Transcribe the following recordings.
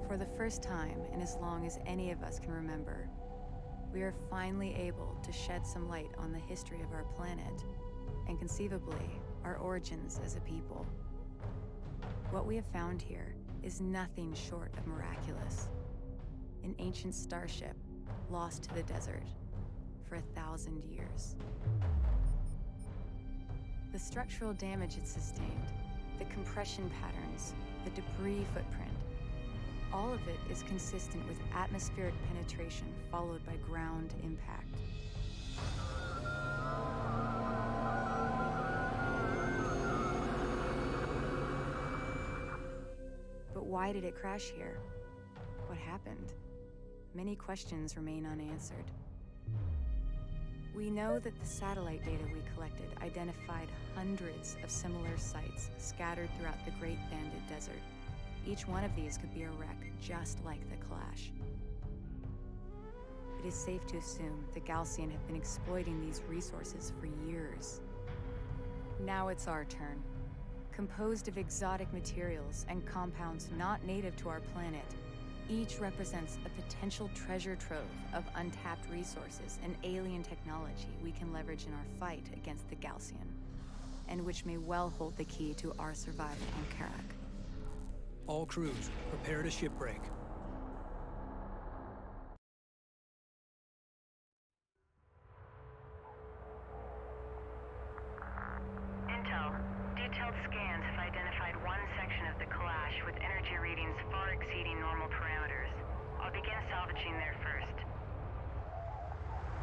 For the first time in as long as any of us can remember, we are finally able to shed some light on the history of our planet, and conceivably, our origins as a people. What we have found here is nothing short of miraculous. An ancient starship lost to the desert for 1,000 years. The structural damage it sustained, the compression patterns, the debris footprint, all of it is consistent with atmospheric penetration followed by ground impact. But why did it crash here? What happened? Many questions remain unanswered. We know that the satellite data we collected identified hundreds of similar sites scattered throughout the Great Banded Desert. Each one of these could be a wreck just like the Clash. It is safe to assume the Galcian have been exploiting these resources for years. Now it's our turn. Composed of exotic materials and compounds not native to our planet, each represents a potential treasure trove of untapped resources and alien technology we can leverage in our fight against the Galcian, and which may well hold the key to our survival on Kharak. All crews, prepare to shipbreak. Intel, detailed scans have identified one section of the Clash with energy readings far exceeding normal parameters. I'll begin salvaging there first.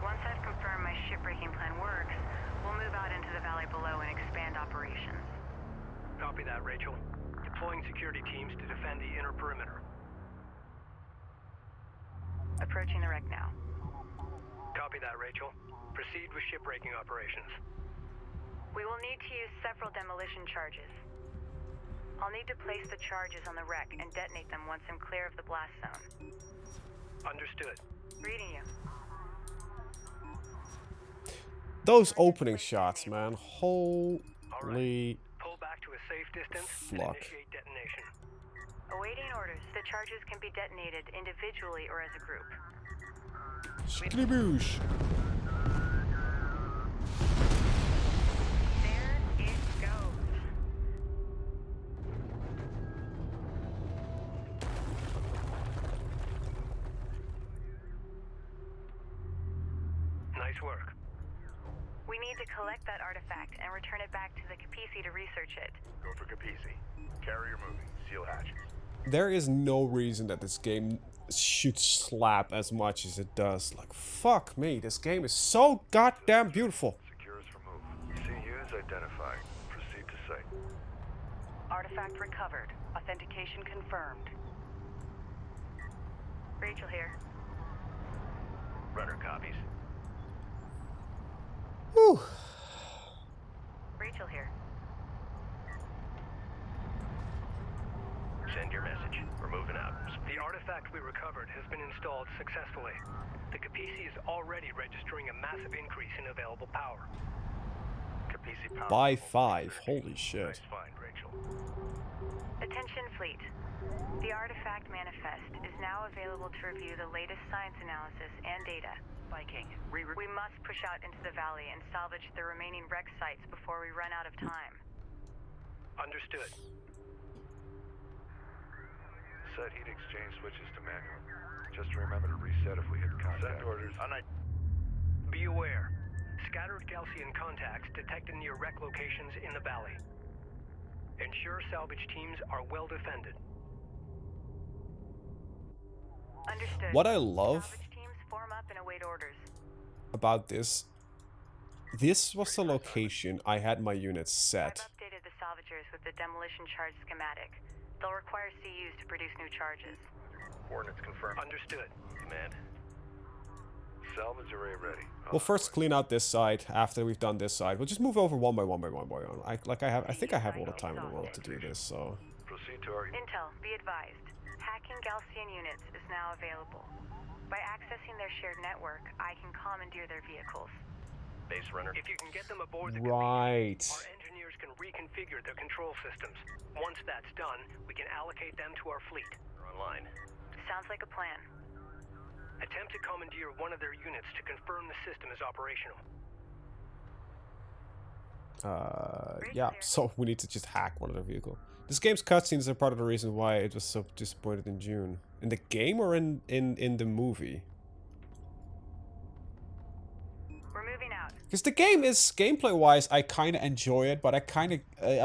Once I've confirmed my shipbreaking plan works, we'll move out into the valley below and expand operations. Copy that, Rachel. Deploying security teams to defend the inner perimeter. Approaching the wreck now. Copy that, Rachel. Proceed with shipbreaking operations. We will need to use several demolition charges. I'll need to place the charges on the wreck and detonate them once I'm clear of the blast zone. Understood. Reading you. Those opening shots, man. Holy Pull back to a safe distance and Fluck. initiate detonation. Awaiting orders. The charges can be detonated individually or as a group. Scriboosh. There it goes. Nice work. We need to collect that artifact and return it back to the Capisi to research it. Go for Capisi. Carrier moving. Seal hatches. There is no reason that this game should slap as much as it does. Like, fuck me, this game is so goddamn beautiful. Secure us for move. CUs identified. Proceed to site. Artifact recovered. Authentication confirmed. Rachel here. Runner copies. Whew. Rachel here. Send your message. We're moving out. The artifact we recovered has been installed successfully. The Capisi is already registering a massive increase in available power. Capisi power. By 5. Holy shit. Nice find, Rachel. Attention fleet. The artifact manifest is now available to review the latest science analysis and data. Viking, we must push out into the valley and salvage the remaining wreck sites before we run out of time. Understood. Set heat exchange switches to manual. Just remember to reset if we hit contact. Send orders. Be aware. Scattered Galcian contacts detected near wreck locations in the valley. Ensure salvage teams are well defended. Understood. What I love Salvage teams form up and await orders. about this was the location I had my units set. I've updated the salvagers with the demolition charge schematic. They'll require CUs to produce new charges. Coordinates confirmed. Understood. Command. Salvage array ready. We'll first clean out this side after we've done this side. We'll just move over one by one by one by one. I think I have all the time in the world to do this, so. Proceed to our... Intel, be advised. Hacking Galcian units is now available. By accessing their shared network, I can commandeer their vehicles. Base runner. If you can get them aboard the Right. Capisi, our engineers can reconfigure their control systems. Once that's done, we can allocate them to our fleet. online. Sounds like a plan. Attempt to commandeer one of their units to confirm the system is operational. Yeah, so we need to just hack one of their vehicle. This game's cutscenes are part of the reason why it was so disappointed in June. In the game or in the movie? We're moving out. Because the game is, gameplay-wise, I kind of enjoy it, but I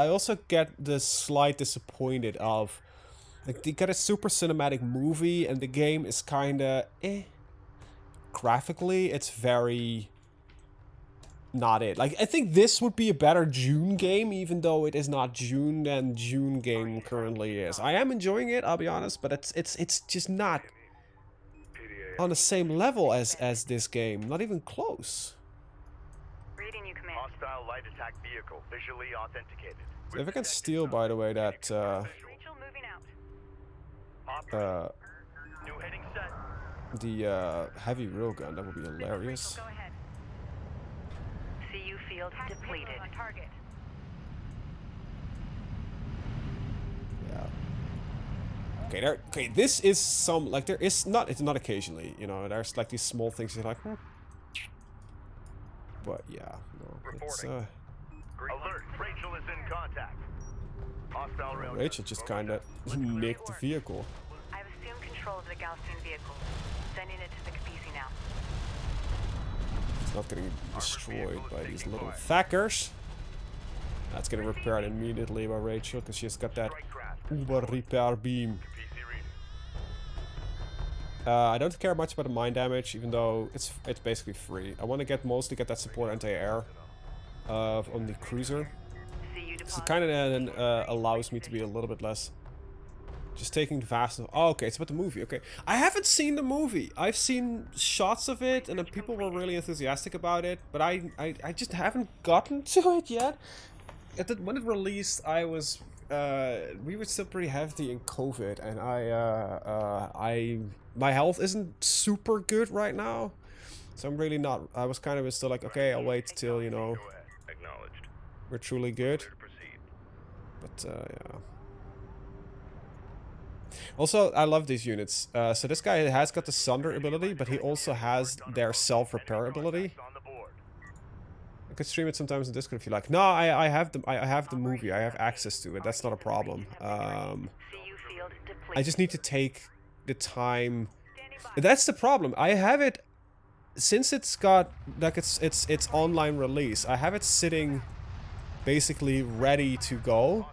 also get the slight disappointed of, like, they got a super cinematic movie, and the game is kind of, Graphically, it's very not it. Like, I think this would be a better June game, even though it is not June than June game currently is. I am enjoying it, I'll be honest, but it's just not on the same level as this game. Not even close. Reading you, Command. Hostile light attack vehicle visually authenticated. So if I can steal, by the way, that Rachel, moving out. New heading set. the heavy railgun, that would be hilarious. Go ahead. CU field depleted. On target. Yeah. Okay, okay, this is some, like, there is not, it's not occasionally, you know, there's like these small things you're like, But yeah, no, it's, Alert, Rachel is in contact. Hostile rail. Rachel just kinda nicked the vehicle. I've assumed control of the Gaussian vehicle. Sending it to the Capisi now. It's not getting destroyed by these little fuckers. That's getting repaired immediately by Rachel, because she's got that Uber repair beam. I don't care much about the mine damage, even though it's basically free. I want to mostly get that support anti-air on the cruiser. So it kind of then allows me to be a little bit less just taking the fast. Oh, okay, it's about the movie. Okay, I haven't seen the movie. I've seen shots of it, and then people were really enthusiastic about it, but I just haven't gotten to it yet. When it released, I was we were still pretty heavy in COVID, and my health isn't super good right now, so I'm really not. I was kind of still like, okay, I'll wait till, you know, we're truly good. But yeah. Also, I love these units. So this guy has got the Sunder ability, but he also has their self-repair ability. I could stream it sometimes in Discord if you like. No, I have the movie. I have access to it. That's not a problem. I just need to take the time. That's the problem. I have it since it's got like it's online release. I have it sitting basically ready to go.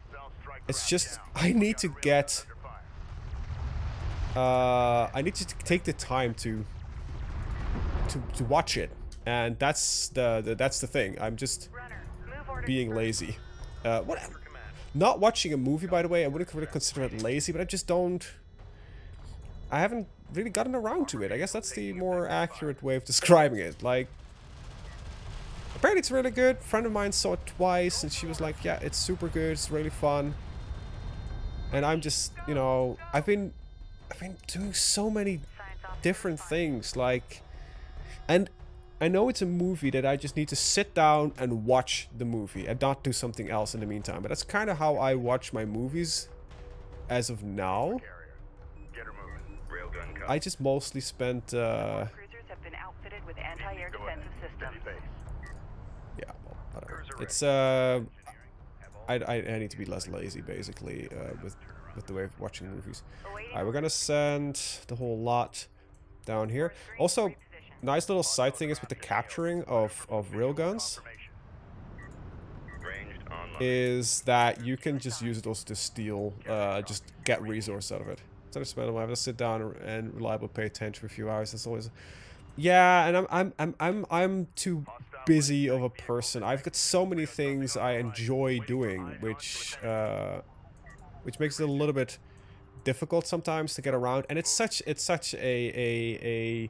It's just I need to get. I need to take the time to watch it, and that's the thing. I'm just being lazy. Not watching a movie, by the way, I wouldn't really consider it lazy, but I just don't. I haven't really gotten around to it. I guess that's the more accurate way of describing it. Like, apparently it's really good. A friend of mine saw it twice, and she was like, "Yeah, it's super good. It's really fun." And I'm just, you know, I've been doing so many different things, like, and I know it's a movie that I just need to sit down and watch the movie and not do something else in the meantime. But that's kind of how I watch my movies as of now. I just mostly spent Cruisers have been outfitted with anti-air defensive systems. yeah, well, whatever. It's I need to be less lazy, basically, with the way of watching movies. Alright, we're gonna send the whole lot down here. Also, nice little side thing is with the capturing of railguns is that you can just use it also to steal, just get resource out of it. So I have to sit down and reliably pay attention for a few hours. That's always, yeah. And I'm too busy of a person. I've got so many things I enjoy doing, which makes it a little bit difficult sometimes to get around. And it's such a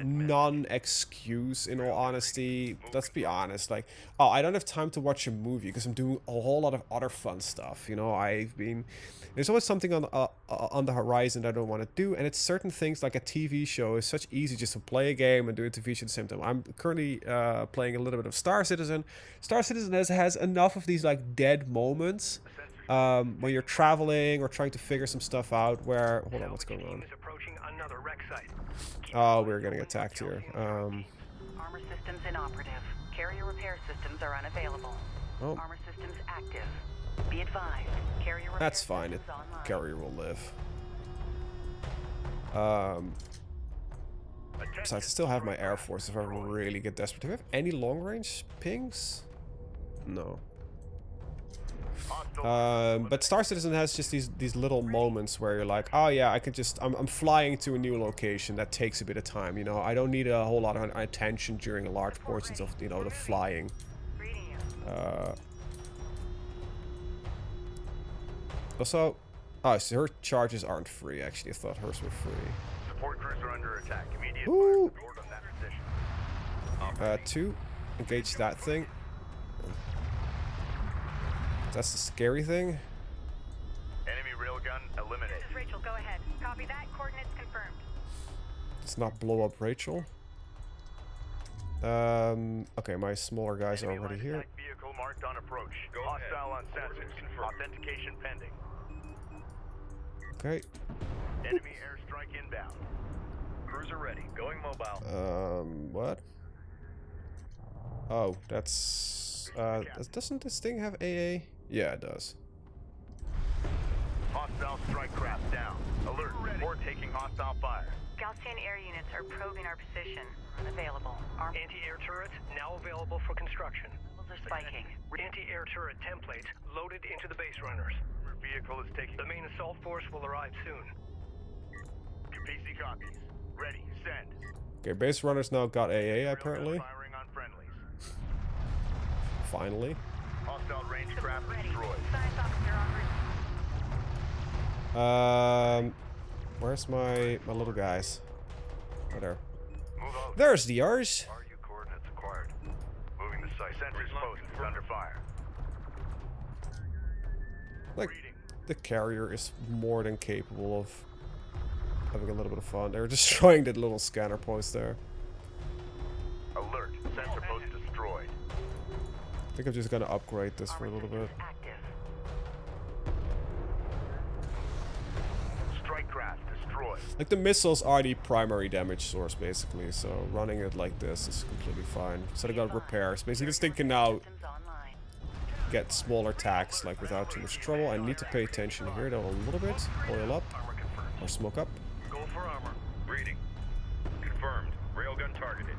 non-excuse, in all honesty. Let's be honest, like, oh, I don't have time to watch a movie because I'm doing a whole lot of other fun stuff, you know. There's always something on the horizon that I don't want to do, and it's certain things like a TV show is such easy just to play a game and do a TV show at the same time. I'm currently playing a little bit of Star Citizen. Star Citizen has enough of these like dead moments when you're traveling or trying to figure some stuff out where... Hold on, what's going on? Is approaching another wreck site. Oh, we're getting attacked here. Armor systems inoperative. Carrier repair systems are unavailable. Oh. Armor systems active. Be advised. Carrier repair That's fine. systems online. Carrier will live. Besides, I still have my Air Force if I really get desperate. Do we have any long-range pings? No. But Star Citizen has just these little moments where you're like, oh yeah, I can just I'm flying to a new location. That takes a bit of time, you know. I don't need a whole lot of attention during large portions of, you know, the flying. Also, oh, so her charges aren't free. Actually, I thought hers were free. Support crews are under attack. Immediate Ooh. fire support on that position. 2, engage that thing. That's the scary thing. Enemy railgun eliminated. This is Rachel. Go ahead. Copy that. Coordinates confirmed. Let's not blow up Rachel. Okay, my smaller guys are Enemy already light here. attack vehicle marked on approach. Hostile on sensors. Authentication pending. Okay. Enemy airstrike inbound. Cruiser ready. Going mobile. What? Oh, that's... doesn't this thing have AA? Yeah, it does. Hostile strike craft down. Alert. We're taking hostile fire. Gaussian air units are probing our position. Unavailable. Anti-air turrets now available for construction. Levels are spiking. Anti-air turret templates loaded into the base runners. Vehicle is taking. The main assault force will arrive soon. PC copies. Ready. Send. Okay, base runners now got AA apparently. Firing on friendlies. Finally. Hostile range craft Ready. destroyed. Science officer en route. Where's my little guys? Oh, there. Move out. There's the R's. RU coordinates acquired. Moving the site. Sentries post is under fire. Like, Reading. the carrier is more than capable of having a little bit of fun. They're destroying that little scanner post there. Alert. Sensor post destroyed. I think I'm just gonna upgrade this for a little bit. Active. Strike craft destroyed. Like, the missiles are the primary damage source, basically, so running it like this is completely fine. So I got repairs. Basically, this thing can now Systems online. get smaller attacks, like, without too much trouble. I need to pay attention here, though, a little bit. Oil up. Or smoke up. Go for armor. Reading. Confirmed. Railgun targeted.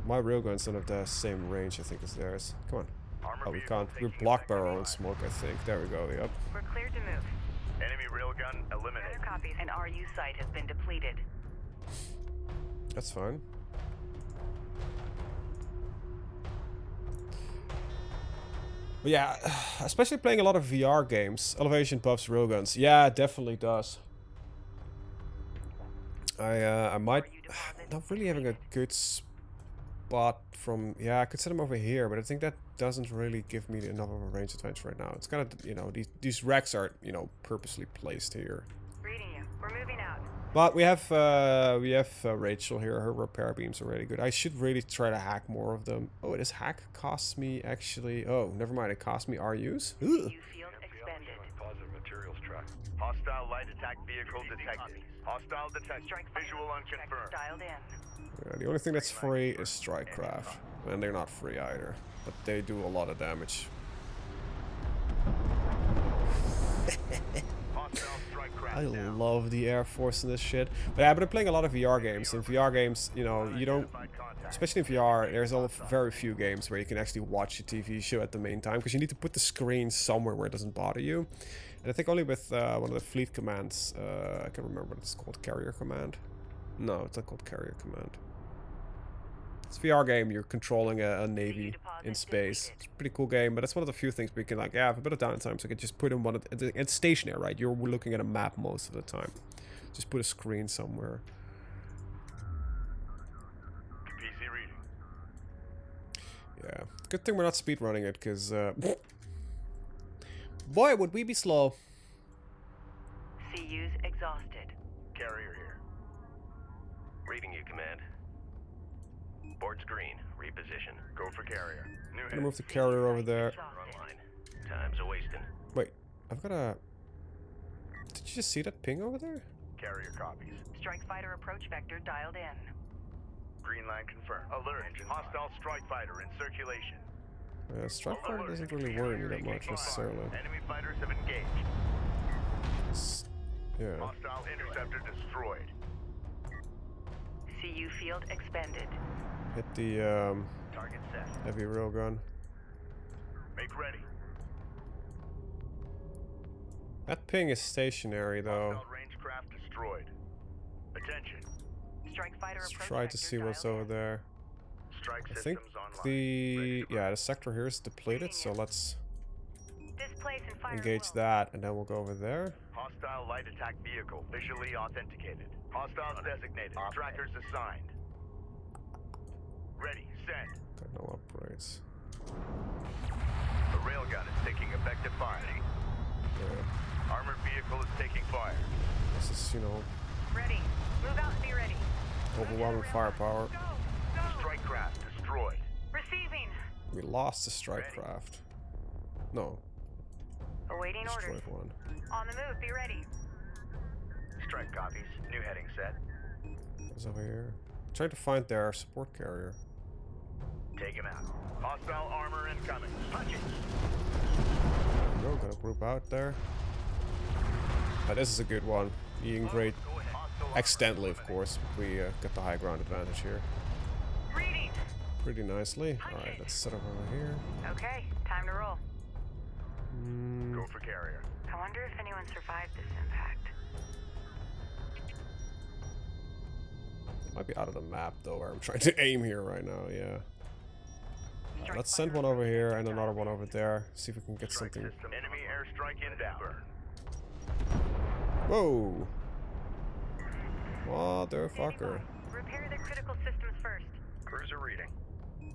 My railguns don't have the same range, I think, as theirs. Come on. Armor Oh, we vehicle can't. We're taking blocked by effective our own fire. smoke, I think. There we go, yep. We're cleared to move. Enemy railgun eliminated. Other copies. An RU site has been depleted. That's fine. But yeah, especially playing a lot of VR games, elevation buffs railguns. Yeah, it definitely does. I might not really having a good spot from. Yeah, I could set them over here, but I think that doesn't really give me enough of a range advantage right now. It's kind of, you know, these racks are, you know, purposely placed here. Reading you. We're moving out. But we have Rachel here. Her repair beams are really good. I should really try to hack more of them. Oh, this hack costs me actually. Oh, never mind. It costs me RUs. Ugh. You field expended. Positive materials track. Hostile light attack vehicle detected. Hostile detected. Visual unconfirmed. Dialed in. The only thing that's free is Strikecraft, and they're not free either, but they do a lot of damage. Hostile strike craft I down. love the Air Force in this shit. But yeah, but I'm playing a lot of VR games. In VR games, you know, you don't, Identified contact. especially in VR, there's very few games where you can actually watch a TV show at the main time, because you need to put the screen somewhere where it doesn't bother you. And I think only with one of the fleet commands, I can remember what it's called, Carrier Command. No, it's not called Carrier Command. It's a VR game, you're controlling a navy in space. It's a pretty cool game, but it's one of the few things where you can, like, yeah, have a bit of downtime, so I can just put in one of it's stationary, right? You're looking at a map most of the time. Just put a screen somewhere. PC reading. Yeah. Good thing we're not speedrunning it, because, boy, would we be slow. CU's exhausted. Carrier here. Reading you, Command. Board's green. Reposition. Go for carrier. New I'm hit. gonna move the carrier over there. Exhausted. Online. Time's a wasting. I've got a... Did you just see that ping over there? Carrier copies. Strike fighter approach vector dialed in. Green line confirmed. Alert. Hostile strike fighter in circulation. Strike fighter doesn't really worry me that much necessarily. Enemy fighters have engaged. Yeah. Hostile interceptor destroyed. CU field expended. Hit the Target set. heavy railgun. Make ready. That ping is stationary though. Hostile range craft destroyed. Attention. Strike fighter Let's approach try to vector see what's dialed over in. there. Strike I think systems online. the sector here is depleted, so let's Displace and fire engage well. that, and then we'll go over there. Hostile light attack vehicle visually authenticated. Hostiles designated. Trackers assigned. Ready. Send. Got no upgrades. The railgun is taking effective fire. Yeah, Armored vehicle is taking fire. this is, you know, Ready. Move out and be ready. overwhelming firepower. Go. Go. Strike craft destroyed. Receiving. We lost the strike craft. No, Awaiting orders. destroyed one. On the move. Be ready. Strike copies. New heading set. What's over here? Trying to find their support carrier. Take him out. Hostile armor incoming. Punch it. There we go, got a group out there. This is a good one. Being great Go ahead. Hostile armor accidentally, of course. We got the high ground advantage here. Reading. Pretty nicely. Alright, let's set up over here. Okay. Time to roll. Go for carrier. I wonder if anyone survived this impact. Might be out of the map though, where I'm trying to aim here right now, yeah. Let's send one over here and another one over there. See if we can get Strike something. system. Enemy airstrike inbound. Whoa! Motherfucker. Repair the critical systems first. Cruiser reading.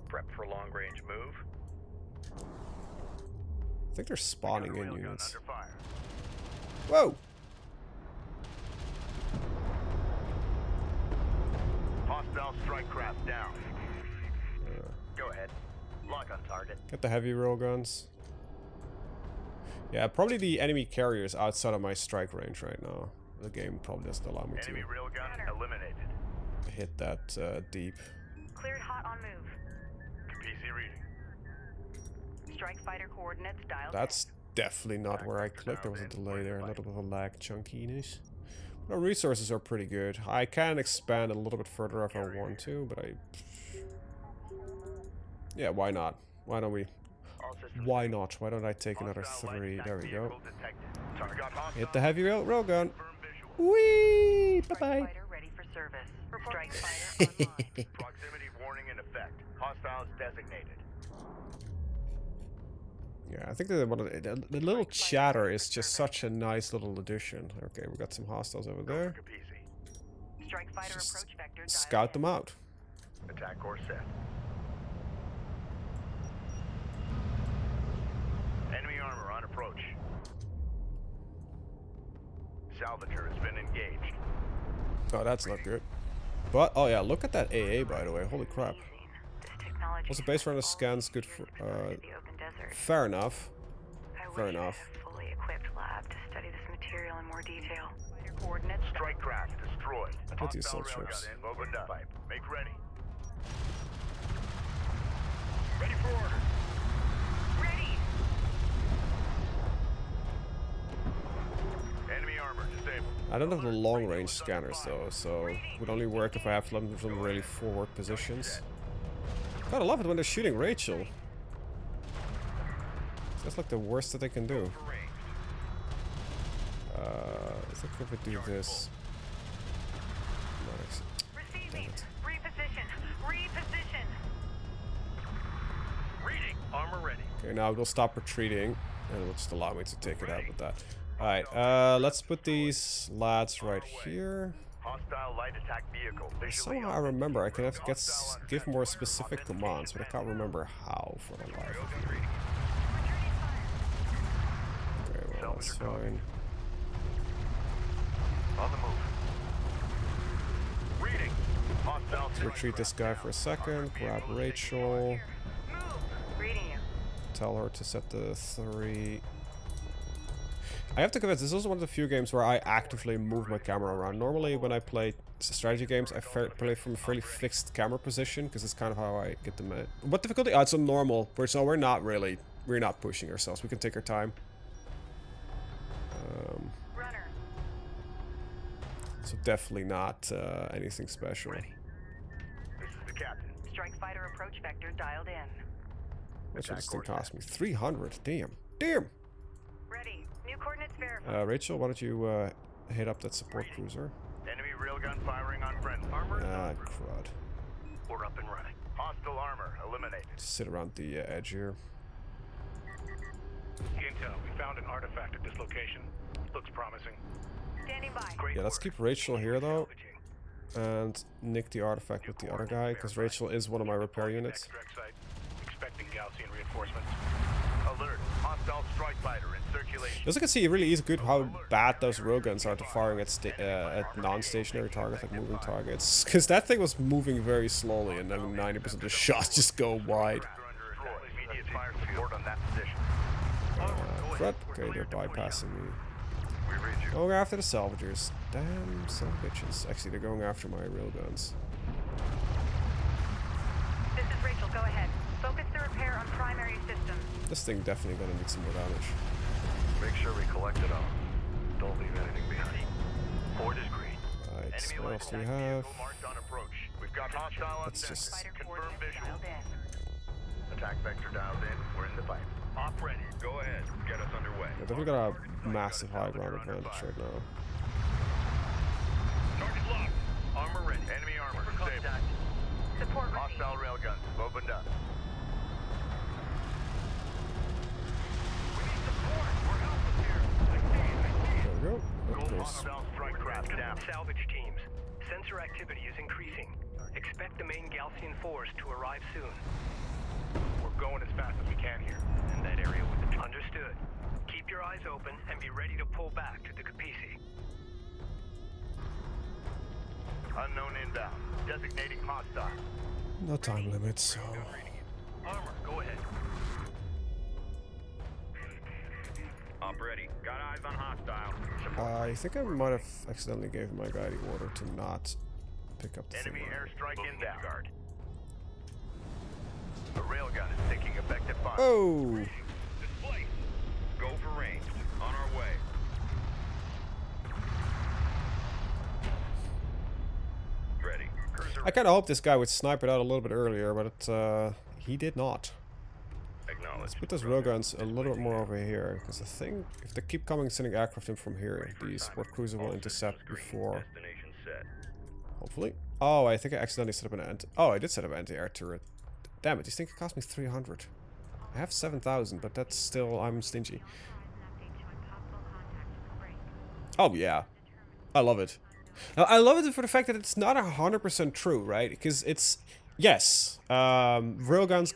Prep for long range move. I think they're spawning in Railgun units. under fire. Whoa! Hostile strike craft down. Go ahead. Lock on target. Get the heavy railguns. Yeah, probably the enemy carriers outside of my strike range right now. The game probably doesn't allow me Enemy railgun eliminated. to hit that deep. Cleared hot on move. PC reading. Strike fighter coordinates dialed That's definitely not where I clicked. There was a delay there, a little bit of a lag chunkiness. Our resources are pretty good. I can expand a little bit further if I want to, but yeah, why not? Why don't we? Why not? Why don't I take another 3? There we go. Hit the heavy railgun. Whee! Bye bye. Fighter ready for service. Strike fighter online. Proximity warning in effect. Hostiles designated. Yeah, I think the little chatter is just such a nice little addition. Okay, we got some hostiles over there. Strike fighter Just approach vector dialed scout them out. Attack course set. Enemy armor on approach. Salvager has been engaged. Oh, that's not good. But, oh yeah, look at that AA, by the way. Holy crap. This technology Also, base runner scans good for, the open desert. fair enough. I Fair wish I enough. had a fully equipped lab to study this material in more detail. Fighter coordinates. Strike craft destroyed. Get these Hostile assault ships. railgun opened up. Make ready. Ready for order. Ready. Enemy armor disabled. I don't have the long range scanners though, so it would only work if I have them in some really forward positions. Gotta love it when they're shooting Rachel. That's like the worst that they can do. I think if we do this. Nice. Receiving. Reposition. Reposition. Reading. Armor ready. Okay, now we'll stop retreating, and it'll just allow me to take it out with that. Alright, let's put these lads right here. Hostile light attack vehicle. Visually Somehow I remember I can have to give more specific commands, but I can't remember how for the life of me. Okay, well that's fine. on the move. Reading. Hostile Let's retreat this guy for a second, grab Rachel, Move. Reading you. tell her to set the 3. I have to confess, this is also one of the few games where I actively move my camera around. Normally, when I play strategy games, I play from a fairly fixed camera position, because it's kind of how I get them. What difficulty? Oh, it's on normal. So we're not pushing ourselves. We can take our time. So definitely not anything special. This is the captain. Strike fighter approach vector dialed in. What should this thing cost me? 300. Damn. Damn. Ready. New coordinates verified. Rachel, why don't you hit up that support cruiser? Enemy railgun firing on friendly. Ah, crud. We're up and running. Hostile armor eliminated. Just sit around the edge here. Intel, we found an artifact at this location. Looks promising. Standing by. Yeah, let's keep Rachel here though, and nick the artifact with the other guy, because Rachel is one of my repair units. Extract site. Expecting Gaussian reinforcements. Alert. Hostile strike fighter in circulation. As you can see, it really is good how bad those railguns are to firing at non-stationary targets, like moving targets. Because that thing was moving very slowly, and then 90% of the shots just go wide. Immediate fire support on that position. Crud. Okay, they're bypassing me. Going after the salvagers. Damn son of bitches. Actually, they're going after my railguns. This is Rachel. Go ahead. Focus the repair on primary systems. This thing definitely gonna need some more damage. Make sure we collect it all. Don't leave anything behind. Port is green. Right, Enemy what light else do we attack have? vehicle marked on approach. We've got hostile on Let's deck. just... Fighter Confirm coordinates visual. dialed in. Attack vector dialed in. We're in the fight. Op ready. Go ahead. Get us underway. Yeah, definitely got a massive high ground advantage right now. Target locked. Armor ready. Enemy armor stable. Support ready. Hostile railguns opened up. We need support. We're helpless here. There we go. That goes. Hostile strike craft down. Salvage teams. Sensor activity is increasing. Expect the main Gaussian force to arrive soon. We're going as fast as we can here. In that area with the... Understood. Keep your eyes open and be ready to pull back to the Capisi. Unknown inbound. Designating hostile. No time limit, so... Armor, go ahead. Op ready. Got eyes on hostile. I think I might have accidentally gave my guy the order to not pick up the Enemy thing. airstrike inbound. Guard. A railgun is taking effective fire. Oh! Display. Go for range. On our way. Ready. Cruiser I kind of hoped this guy would snipe it out a little bit earlier, but he did not. acknowledged. Let's put those railguns a little bit more over here, because I think if they keep coming sending aircraft in from here, the support cruiser will intercept before. Destination set. Hopefully. Oh, I think I accidentally set up an anti... Oh, I did set up an anti-air turret. Damn it, these things cost me 300. I have 7,000, but that's still... I'm stingy. Oh, yeah. I love it. Now, I love it for the fact that it's not 100% true, right? Because it's... Yes, railguns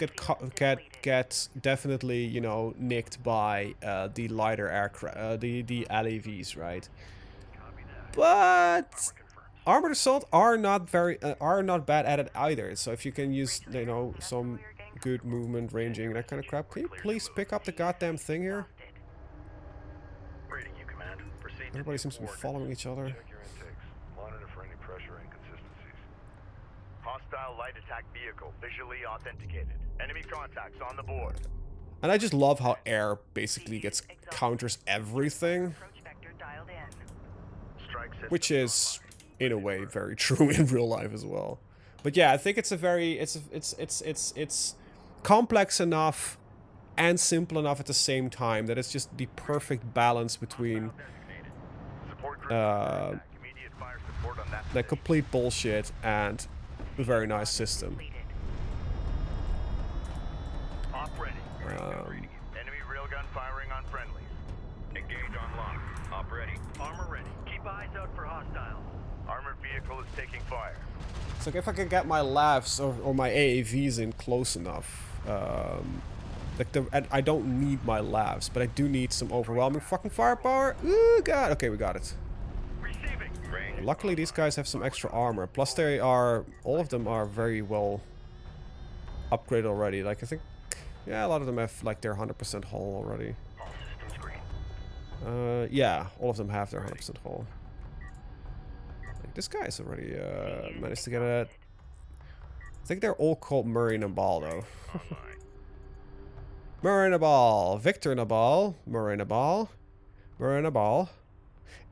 get definitely, you know, nicked by the lighter aircraft, the LAVs, right? But armored assault are not bad at it either. So if you can use, you know, some good movement, ranging, that kind of crap, can you please pick up the goddamn thing here? Reading you, command. Proceed. Everybody seems to be following each other. Check your intakes. Monitor for any pressure inconsistencies. Hostile light attack vehicle visually authenticated. Enemy contacts on the board. And I just love how air basically counters everything, which is in a way very true in real life as well. But yeah, I think it's a very it's complex enough and simple enough at the same time that it's just the perfect balance between the complete bullshit and a very nice system. Enemy railgun firing on friendlies. Engage on lock. Op ready. Armor ready. Keep eyes out for hostiles. Armored vehicle is taking fire. So if I can get my LAVs or my AAVs in close enough, I don't need my LAVs, but I do need some overwhelming fucking firepower. Ooh, God. Okay, we got it. Receiving. Range. Luckily, these guys have some extra armor. Plus, all of them are very well upgraded already. Like, I think, yeah, a lot of them have, like, their 100% hull already. All systems green. Yeah, all of them have their 100% hull. Like, this guy's already managed to get a... I think they're all called Murray Nabal, though. Murray Nabal, Victor Nabal, Murray Nabal, Murray Nabal.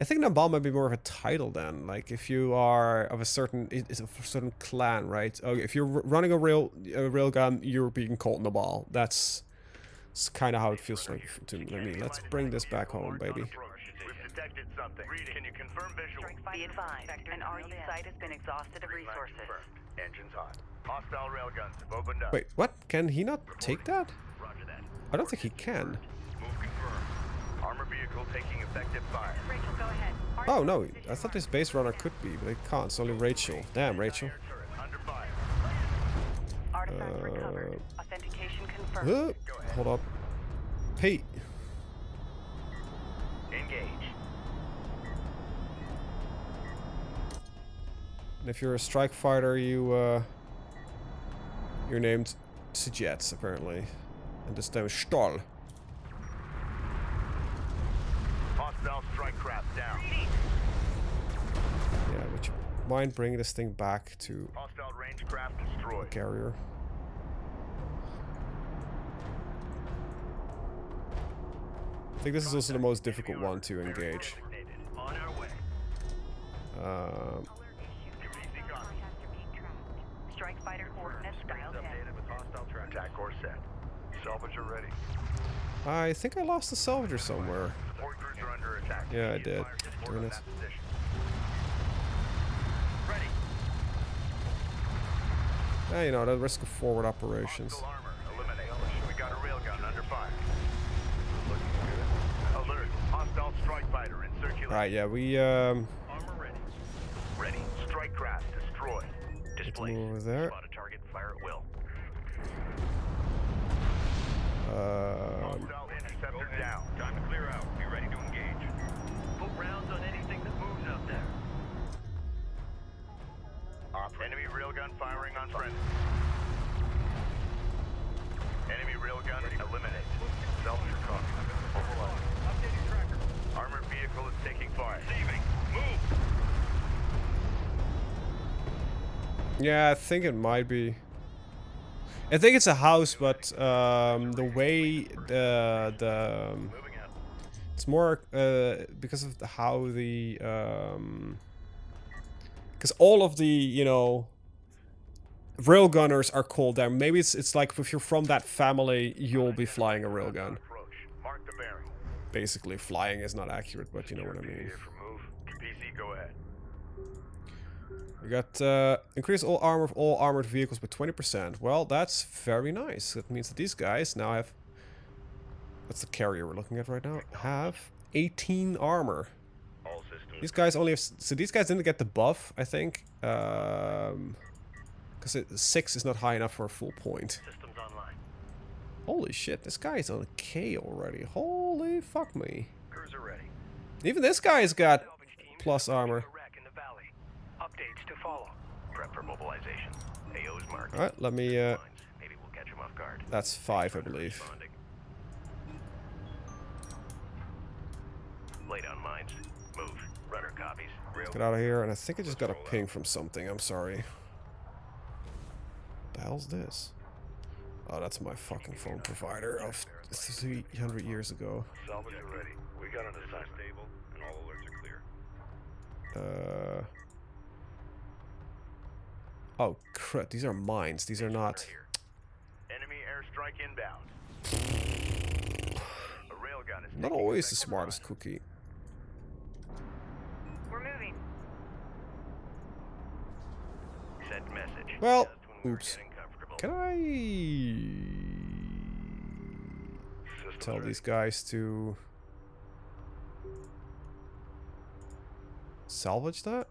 I think Nabal might be more of a title then. Like, if you are of a certain... It's a certain clan, right? Oh, if you're running a railgun, you're being called Nabal. That's kind of how it feels like to me. Let's bring this back home, baby. We've detected something. Can you confirm visual? Be advised, an RU site has been exhausted of resources. Engines hot. Hostile railguns have opened up. Wait, what? Can he not take that? Roger that. I don't think he can. Move confirmed. Armor vehicle taking effective fire. Rachel, go ahead. Oh no, I thought this base runner could be, but it can't. It's only Rachel. Damn, Rachel. Under fire. Artifact recovered. Authentication confirmed. Hold up. Pete. Engage. And if you're a strike fighter, you're named Sejets, apparently. And this time Stahl. Hostile strike craft down. Yeah, would you mind bringing this thing back to Hostile range craft destroyed. carrier? I think this is also the most difficult one to engage. On our way. Strike fighter coordinates dialed in. Updated with hostile track. Attack course set. Salvager ready. I think I lost the salvager somewhere. Support cruiser under attack. Yeah, I Immediate did. fire support Darn on it. that position. Ready. Yeah, you know, the risk of forward operations. Hostile armor. Eliminate. We got a railgun under fire. Looking good. Alert. Hostile strike fighter in circulation. Right, yeah, we Armor ready. Ready. Strike craft destroyed. Display. Over there. Spot a target. Fire at will. Hostile interceptor down. Time to clear out. Be ready to engage. Put rounds on anything that moves out there. Enemy railgun firing on friendly. Enemy railgun eliminate. Self-recover. Overload. Updating tracker. Armored vehicle is taking fire. Receiving. Move. Yeah, I think it might be. I think it's a house, but the way the Moving out. it's more because of how the because all of the, you know, railgunners are called down. Maybe it's like if you're from that family, you'll be flying a railgun. Approach. Mark the bearing. Basically, flying is not accurate, but you know what I mean. For move. PC, go ahead. We got increase all armor of all armored vehicles by 20%. Well, that's very nice. That means that these guys now have... What's the carrier we're looking at right now? Have 18 armor. All systems. These guys only have... So these guys didn't get the buff, I think. Because 6 is not high enough for a full point. Systems online. Holy shit, this guy is on a K already. Holy fuck me. Cruiser ready. Even this guy's got plus armor. Wreck in the valley. Updates to follow. Prep for mobilization. AO's marked. Alright, let me... Maybe we'll catch him off guard. That's 5, I believe. Responding. Lay down mines. Move. Runner copies. Rail. Get out of here, and I think I just got a ping from something. I'm sorry. The hell's this? Oh, that's my fucking phone provider of 300 years ago. Salvager ready. We got an assignment. Stable and all alerts are clear. Oh, crap. These are mines. These are not... Enemy airstrike inbound. A railgun is Not taking always the effective smartest fire. cookie. We're moving. Send message. Well, Just when we were oops. getting comfortable. Can I tell these guys to salvage that?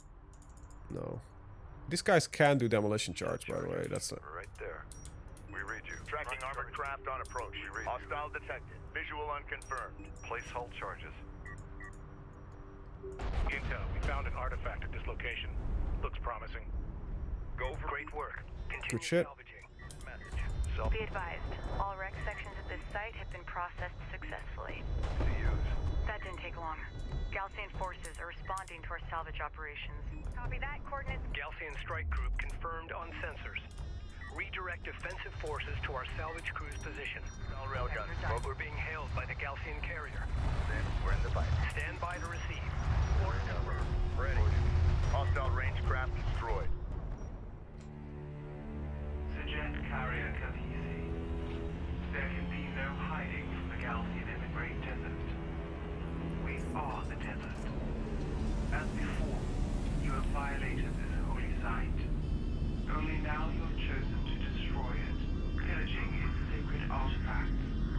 No. These guys can do demolition charge, by the way. That's not... Right there. We read you. Tracking armored craft on approach. Hostile detected. Visual unconfirmed. Place hull charges. Intel, we found an artifact at this location. Looks promising. Go for great work. Continue Good shit. salvaging. Message. Be advised, all wreck sections at this site have been processed successfully. CUs. That didn't take Galcian forces are responding to our salvage operations. Copy that. Coordinates. Galcian strike group confirmed on sensors. Redirect defensive forces to our salvage crew's position. All railguns. We're being hailed by the Galcian carrier. Then we're in the fight. Stand by to receive. Order number. Ready. Hostile range craft destroyed. Suggest carrier Khaleesi. There can be no hiding from the Galcian in the Great Desert. We are the desert. As before, you have violated this holy site. Only now you have chosen to destroy it, pillaging its sacred artifacts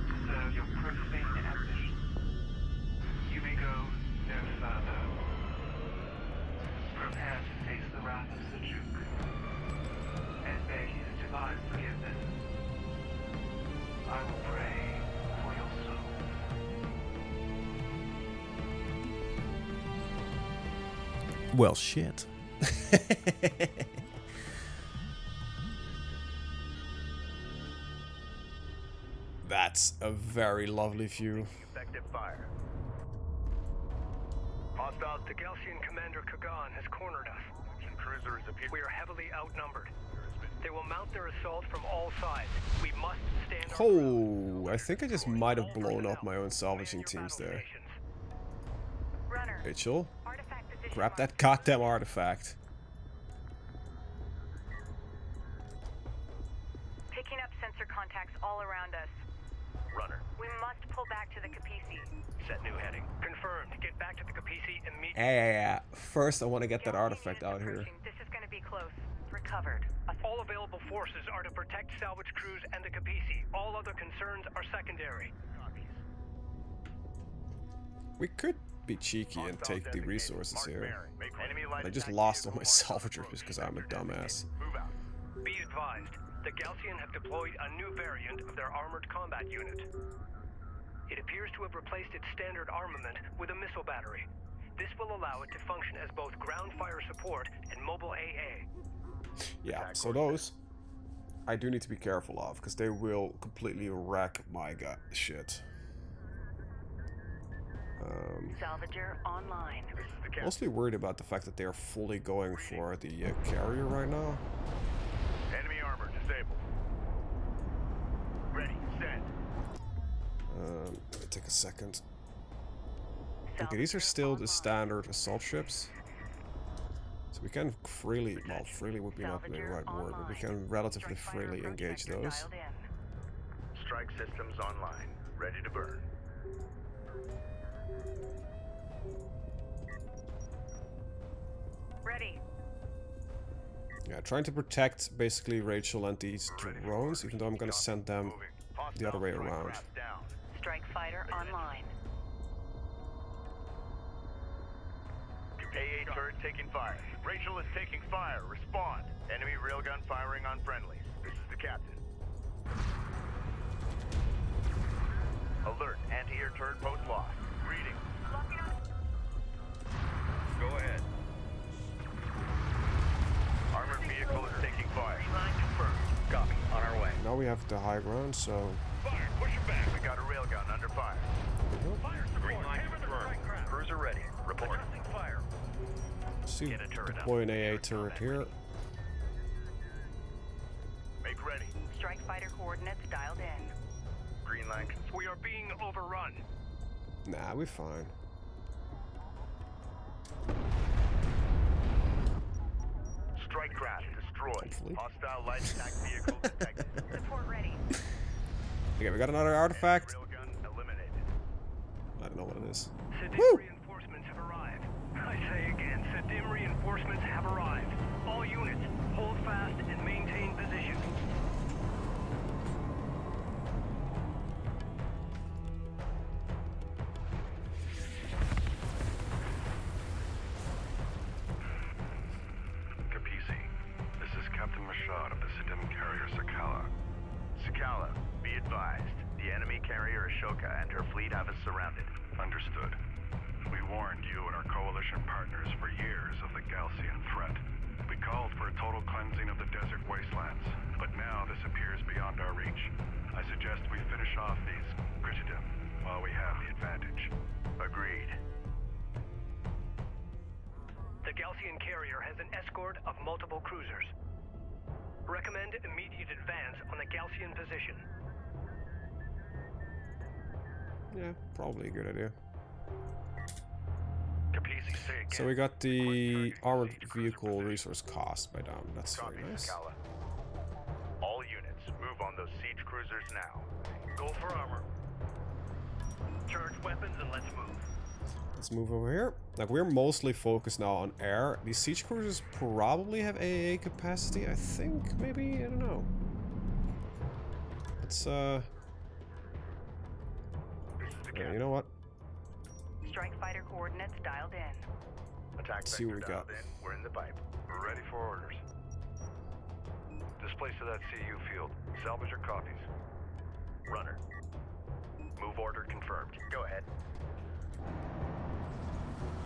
to serve your profane ambitions. You may go no further. Prepare to face the wrath of Sejuk and beg his divine forgiveness. I will pray for your soul. Well, shit. That's a very lovely view. Effective fire. Hostiles The Galcian commander Kagan has cornered us. cruisers appear. We are heavily outnumbered. They will mount their assault from all sides. We must stand our Oh, I think I just might have blown up my own salvaging Command your teams battle there. stations. Runner. Rachel, Artifact position. grab that goddamn artifact. Picking up sensor contacts all around us. Runner. We must pull back to the Capisi. Set new heading. Confirmed. Get back to the Capisi immediately. Yeah. First, I want to get that Galcian artifact units out here. approaching. This is going to be close. Recovered. All available forces are to protect salvage crews and the Capisi. All other concerns are secondary. We could be cheeky and take the resources here. Enemy line I just attack lost all my vehicles. salvagers because I'm a dumbass. Move out. Be advised, the Galcian have deployed a new variant of their armored combat unit. It appears to have replaced its standard armament with a missile battery. This will allow it to function as both ground fire support and mobile AA. Yeah, so those I do need to be careful of because they will completely wreck my shit. Salvager online. This is the captain. Mostly worried about the fact that they are fully going for the carrier right now. Enemy armor disabled. Ready. Send. Let me take a second. Okay, these are still the standard assault ships. So we can freely, well, freely would be not the right word, but we can relatively freely engage those. Strike systems online. Ready to burn. Ready. Yeah, trying to protect basically Rachel and these drones, even though I'm gonna send them Moving. the other way Hostile strike around. craft down. Strike fighter online. AA turret taking fire. Rachel is taking fire. Respond. Enemy railgun firing on friendlies. This is the captain. Alert. Anti-air turret post lost. Reading. Go ahead. Armored vehicle is taking fire. Line confirmed. Copy. On our way. Now we have the high ground, so Fire. Push it back. We got a railgun under fire. Fire support. Green line confirmed. Cruiser ready. Report. Adjusting fire. see Get a turret up. deploy an AA turret here. Make ready. Strike fighter coordinates dialed in. Green line confirmed. We are being overrun. Nah, we're fine. Strike craft destroyed. Hopefully. Hostile light attack vehicle detected. Support ready. Okay, we got another artifact. Railgun eliminated. I don't know what it is. Sedim reinforcements have arrived. I say again, Sedim reinforcements have arrived. All units, hold fast and maintain position. Capisi, this is Captain Mashad of the Sidim carrier Sakala. Sakala, be advised. The enemy carrier Ashoka and her fleet have us surrounded. Understood. We warned you and our coalition partners for years of the Galcian threat. We called for a total cleansing of the desert wastelands, but now this appears beyond our reach. I suggest we finish off these Gritidim while we have the advantage. Agreed. Gaussian carrier has an escort of multiple cruisers. Recommend immediate advance on the Gaussian position. Yeah, probably a good idea. Capisi, say again. So we got the armored vehicle resource cost by down. That's very Copy, nice. Sakala. All units, move on those siege cruisers now. Go for armor. Charge weapons and let's move. Let's move over here. Like, we're mostly focused now on air. These siege cruisers probably have AAA capacity, I think, maybe? I don't know. Let's, This is the yeah, you know what? Strike fighter coordinates dialed in. Attack Let's see what vector we got. dialed in. We're in the pipe. We're ready for orders. Displace to that CU field. Salvage your copies. Runner. Move order confirmed. Go ahead.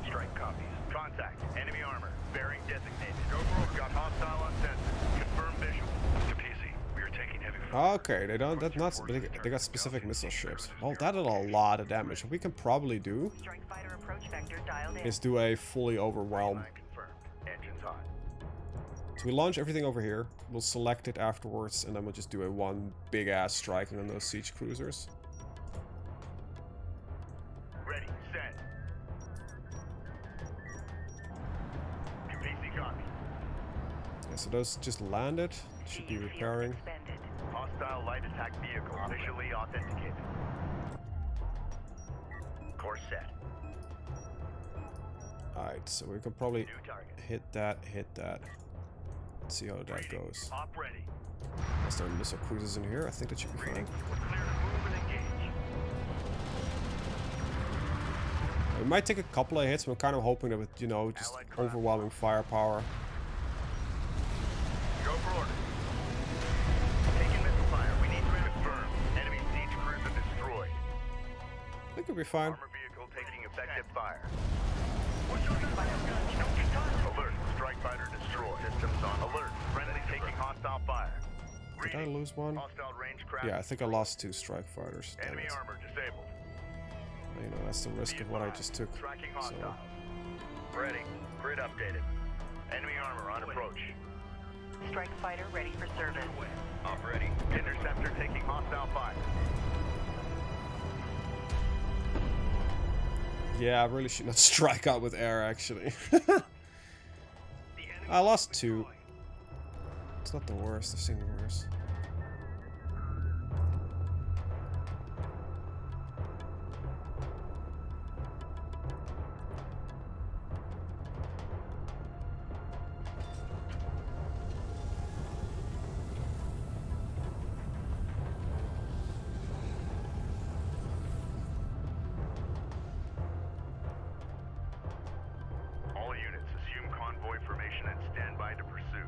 Strike copies. Contact. Enemy armor. Bearing designated. Go for got hostile on sensor. Confirm visual. Capisi, we are taking heavy fire. Okay, they don't, that's not, they got specific missile ships. Well, that did a lot of damage. What we can probably do Strike fighter approach vector dialed in. is do a fully overwhelm. Line confirmed. Engines hot. So we launch everything over here, we'll select it afterwards, and then we'll just do a one big ass striking on those siege cruisers. Ready. Set. Capisi copy. Yeah, so those just landed, should be CU field repairing. expended. Hostile light attack vehicle visually authenticated. Course set. Alright, so we can probably New target. hit that. Let's see how that goes. Op ready. Is there missile cruisers in here? I think that should be fine. We're clear to move and engage. We might take a couple of hits, but I'm kind of hoping that with, you know, just overwhelming firepower. Go for order. Taking missile fire. We need to confirm. Enemy siege cruiser destroyed. I think it'll be fine. Armor vehicle taking effective fire. What's your Alert. Strike fighter destroyed. Systems on alert. Friendly taking hostile fire. Did I lose one? Hostile range craft. Yeah, I think I lost 2 strike fighters. Damn Enemy it. armor disabled. You know, that's the risk of what I just took. Tracking So, hostiles. Ready. Grid updated. Enemy armor on approach. Strike fighter ready for service. Up ready. Interceptor taking hostile fire. yeah, I really should not strike out with air, actually. I lost 2. It's not the worst, I've seen worse. All units assume convoy formation and stand by to pursue.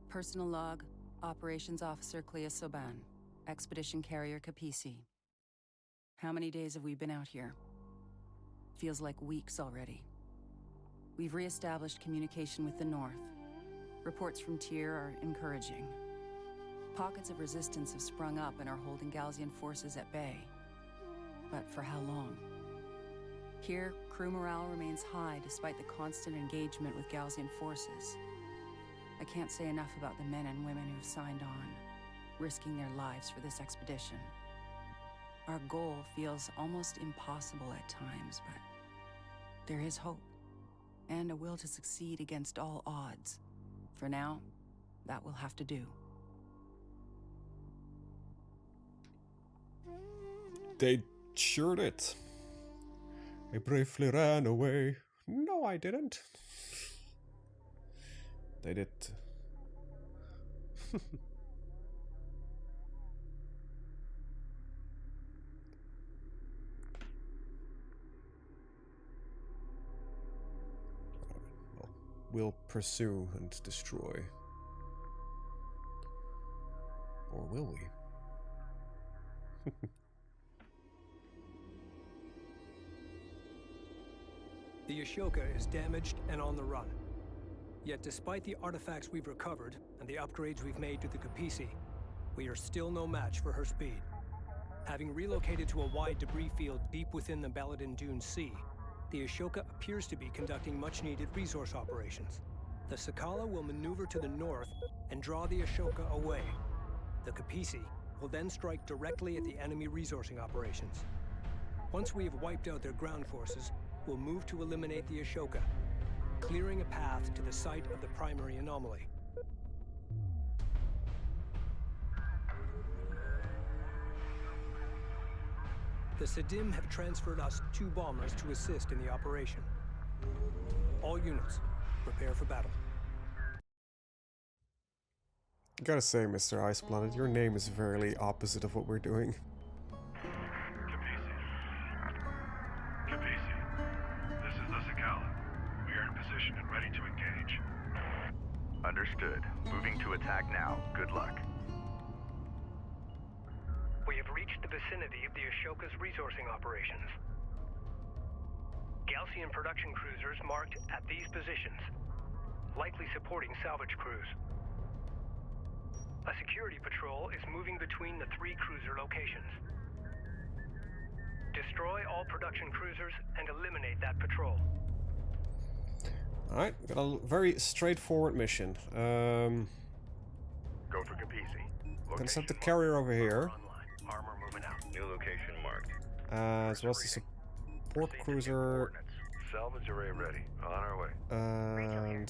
Personal log, Operations Officer Clea Soban, Expedition Carrier Capisi. How many days have we been out here? Feels like weeks already. We've re-established communication with the North. Reports from Tyr are encouraging. Pockets of resistance have sprung up and are holding Gaussian forces at bay. But for how long? Here, crew morale remains high despite the constant engagement with Gaussian forces. I can't say enough about the men and women who've signed on, risking their lives for this expedition. Our goal feels almost impossible at times, but there is hope, and a will to succeed against all odds. For now, that will have to do. They sure did. I briefly ran away. No, I didn't. They did. Well, we'll pursue and destroy. Or will we? The Ashoka is damaged and on the run. Yet despite the artifacts we've recovered and the upgrades we've made to the Capisi, we are still no match for her speed. Having relocated to a wide debris field deep within the Baladin Dune Sea, the Ashoka appears to be conducting much-needed resource operations. The Sakala will maneuver to the north and draw the Ashoka away. The Kapisi will then strike directly at the enemy resourcing operations. Once we have wiped out their ground forces, we'll move to eliminate the Ashoka, clearing a path to the site of the primary anomaly. The Sadim have transferred us 2 bombers to assist in the operation. All units, prepare for battle. I gotta say, Mr. Ice Planet, your name is very opposite of what we're doing. Kapisi, this is the Sakala. We are in position and ready to engage. Understood. Moving to attack now. Good luck. We have reached the vicinity of the Ashoka's resourcing operations. Gaussian production cruisers marked at these positions, likely supporting salvage crews. A security patrol is moving between the 3 cruiser locations. Destroy all production cruisers and eliminate that patrol. Alright, got a very straightforward mission. Go for Kapisi. Gonna set the carrier over here. Armor moving out. New location marked. As well as the support cruiser. Salvage array ready. On our way. And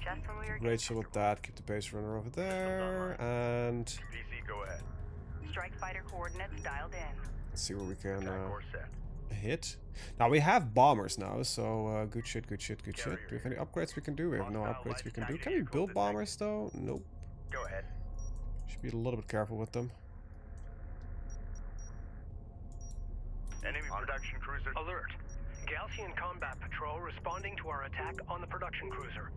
Just when we were Rachel with that. Keep the base runner over there. And PC, go ahead. Strike fighter coordinates dialed in. let's see what we can Attack course set. hit. Now we have bombers now, so good shit, good shit, good shit. Do we have any upgrades we can do? We have no upgrades we can do. Can we build bombers though? Nope. Go ahead. Should be a little bit careful with them. Enemy production cruiser. Alert! Gaussian combat patrol responding to our attack on the production cruiser.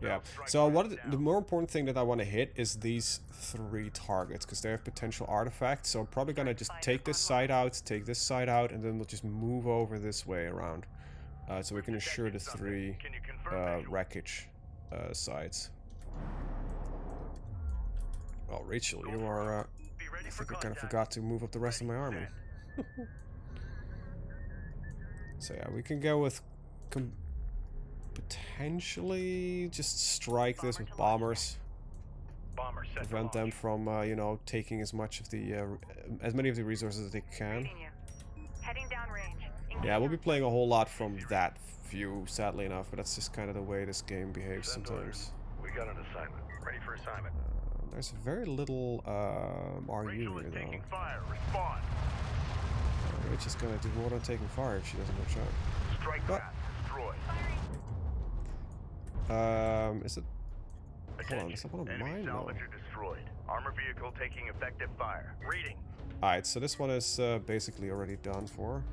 Yeah, so the more important thing that I want to hit is these 3 targets, because they have potential artifacts, so I'm probably gonna just take this side out, and then we'll just move over this way around, so we can ensure the 3 wreckage sites. Well, Rachel, you are, I think I kind of forgot to move up the rest of my army. So yeah, we can go with potentially just strike this with bombers. Prevent them from, you know, taking as much of the, as many of the resources as they can. Heading downrange. Yeah, we'll be playing a whole lot from that view, sadly enough, but that's just kind of the way this game behaves sometimes. We got an assignment. Ready for assignment. There's very little RU here, though. Fire. Respond. We're just gonna do more than taking fire if she doesn't watch out. Strike What? path. Destroy. Is it? Hold on, is that one of mine? No. Salvager destroyed. Armor vehicle taking effective fire. Reading. Alright, so this one is basically already done for.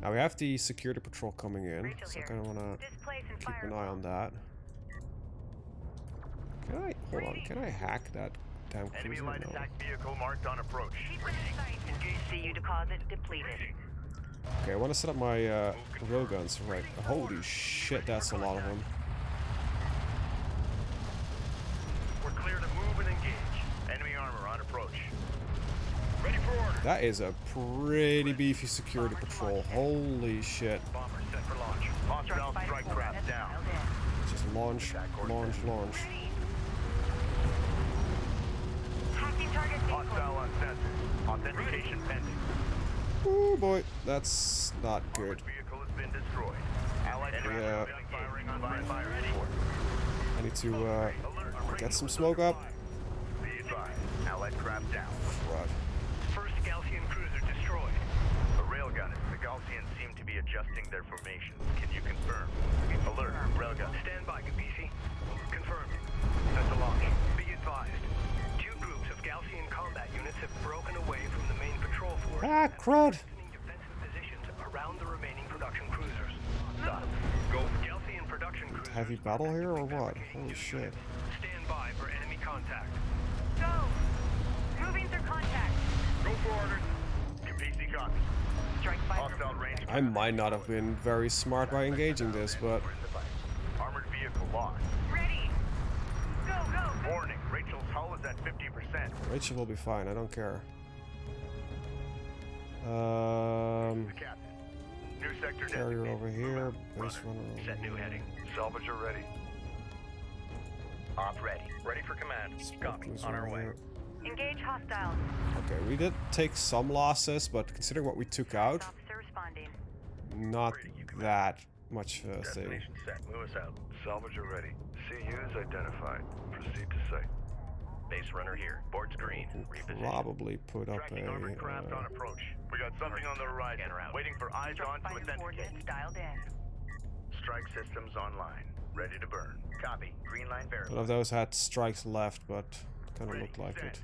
Now we have the security patrol coming in, so I kind of want to keep an eye on that. Can I, hold on, can I hack that damn Enemy cruiser? light No. attack vehicle marked on approach. CU deposit depleted. Okay, I want to set up my railguns, right. Holy shit, that's a lot of them. We're clear to move and engage. Enemy armor on approach. Ready for order. That is a pretty beefy security patrol. Holy shit. Bomber set for launch. Hostile strike craft down. Just launch, launch, launch. Hacking target Hostile on sensors. Authentication pending. Oh boy, that's not good. Armored vehicle has been destroyed. Allied Yeah. firing on fire report. I need to Alert. get some smoke up. Be advised. Allied craft down. Right. First Gaussian cruiser destroyed. A railgun. The Gaussians seem to be adjusting their formations. Can you confirm? Alert. Railgun. Stand by, Kapisi. Confirmed. Set to launch. Be advised. 2 groups of Gaussian combat units have broken away from the main patrol force. Ah, crud. Strengthening defensive positions around the remaining production cruisers. Stop. Go. Gaussian production cruisers. Heavy battle here or what? Holy shit. Stand by for enemy contact. Go! Moving through contact. Go for orders. Kapisi copy. Strike fighter. Hostile range. I might not have been very smart by engaging this, but Armored vehicle lost. Ready. Go! Warning, Rachel's hull is at 50%. Rachel will be fine, I don't care. The captain. New sector Carrier designated. over here, base runner over Set new here. heading. Salvage are ready. Op ready. Ready for command. Support Copy. cruiser On our over way. here. Engage hostiles. Okay, we did take some losses, but considering what we took out, Officer responding. not that much thing. Destination set. Move us out. Salvage are ready. CUs identified. Proceed to site. Base runner here. Board's green. Reposition. Probably put up Tracking armored craft on approach. We got something on the horizon. Scanner out. Waiting for eyes on to Fighter authenticate. coordinates dialed in. Strike systems online. Ready to burn. Copy. Green line none verified. of those had strikes left, but kind of looked like it.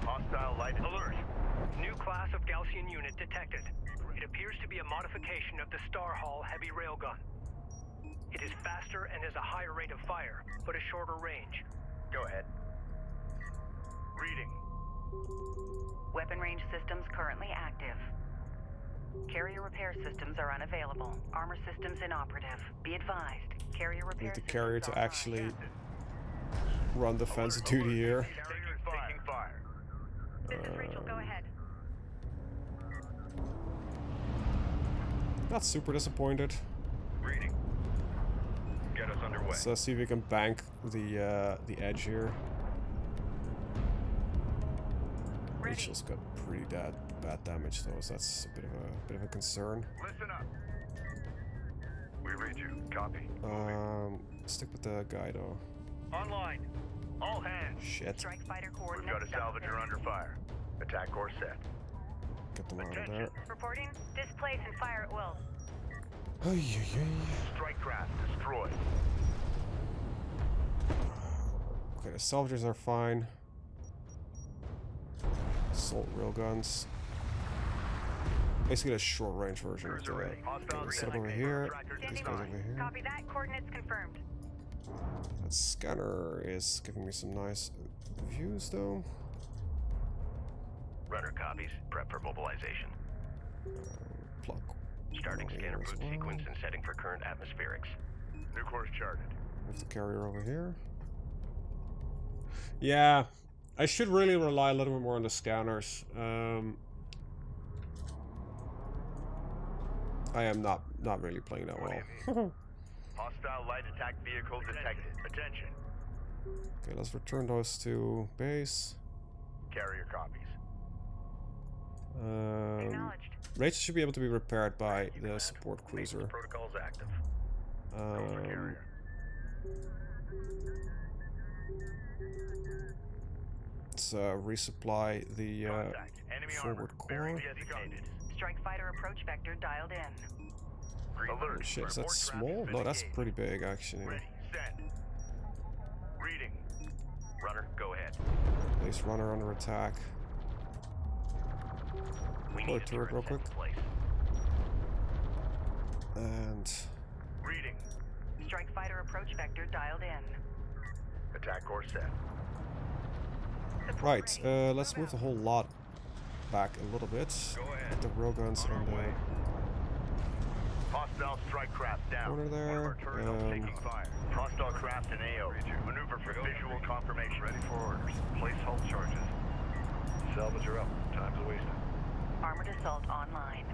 Hostile light alert. New class of Gaussian unit detected. It appears to be a modification of the Star Hall heavy railgun. It is faster and has a higher rate of fire, but a shorter range. Go ahead. Reading. Weapon range systems currently active. Carrier repair systems are unavailable. Armor systems inoperative. Be advised, carrier repair Need the systems carrier to online. actually run defensive duty here. Taking fire. This is Rachel, go ahead. Not super disappointed. Reading. Get us underway. Let's see if we can bank the edge here. Rachel's got pretty bad damage though, so that's a bit of a concern. Listen up. We read you. Copy. Stick with the guy though. Online. All hands. Shit. Strike fighter We've coordinates. got a salvager under fire. Attack course set. Get them out of there. Reporting. Displace and fire at will. Ay, ay, ay. Strike craft destroyed. Okay, the salvagers are fine. Assault railguns. Basically a short range version of Cruiser the ready. Hostile set up over ready. here. Trackers These standing guys by. over here. Copy that. Coordinates confirmed. That scanner is giving me some nice views though. Runner copies. Prep for mobilization. Plug. Starting over scanner here as boot well. sequence and setting for current atmospherics. New course charted. Move the carrier over here. Yeah, I should really rely a little bit more on the scanners. I am not really playing that well. Hostile light attack vehicle detected. Attention. Okay, let's return those to base. Carrier copies. Acknowledged. Rachel should be able to be repaired by the support cruiser. Protocols active. Carrier. Let's resupply the Contact. Enemy armor. forward core. Bearing designated. Strike fighter approach vector dialed in. Alert. Oh, shit, is that Report small? traffic No, that's engaged. pretty big actually. Ready. Send. Reading. Runner, go ahead. Base runner under attack. We Deploy need a turret real set in quick. place. And Reading. Strike fighter approach vector dialed in. Attack course set. Support right, ready. let's move the whole lot back a little bit. Go ahead. Get the railguns On on our the way. Hostile strike craft down. corner One of there. our turrets taking fire. Hostile craft in AO. Maneuver for visual confirmation. Ready for orders. Place hull charges. Salvager up. Time's wasted. Armored assault online.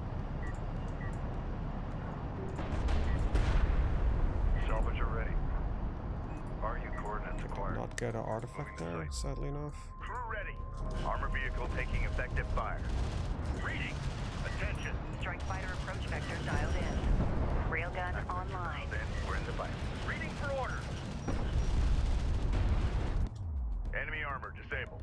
Salvager ready. RU coordinates acquired. Not get an artifact there, sadly enough. Crew ready. Armor vehicle taking effective fire. Reading. Attention. Strike fighter approach vector dialed in. Railgun online. Then we're in the fight. Reading for orders. Enemy armor disabled.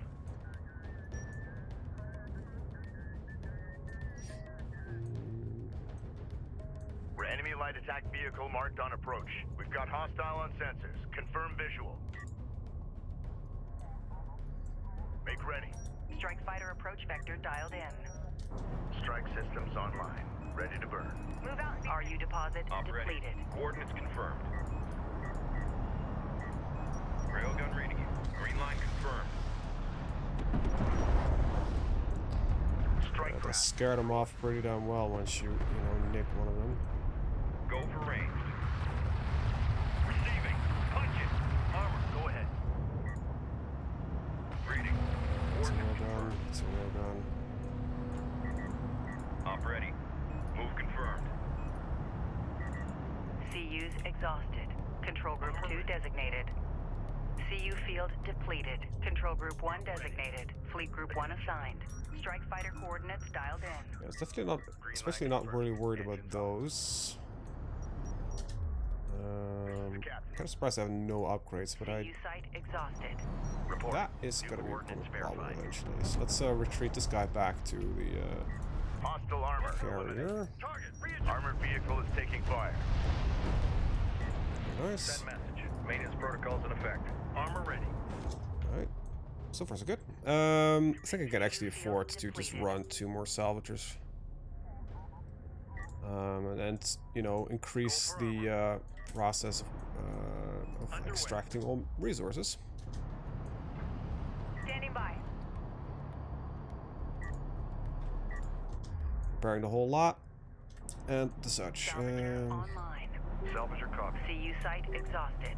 We're enemy light attack vehicle marked on approach. We've got hostile on sensors. Confirm visual. Make ready. Strike fighter approach vector dialed in. Strike systems online. Ready to burn. Move out. RU deposit depleted. Coordinates confirmed. Railgun reading you. Green line confirmed. Strike That craft. scared them off pretty damn well once you nick one of them. Go for ranged. CUs exhausted. Control Group 2 designated. CU field depleted. Control Group 1 designated. Fleet Group 1 assigned. Strike fighter coordinates dialed in. Yeah, it's definitely not, especially not really worried about those. Kind of surprised I have no upgrades, but CU site exhausted. that is gonna be a problem eventually. So let's retreat this guy back to the Hostile armor. carrier. Armored vehicle is taking fire. Nice. Send message. Maintenance protocols in effect. Armor ready. Alright. So far so good. I think I can actually afford to just run 2 more salvagers. And then, you know, increase the process of extracting all resources. Standing by. Preparing the whole lot. And the such. Salvager online. Salvager copy. CU site exhausted.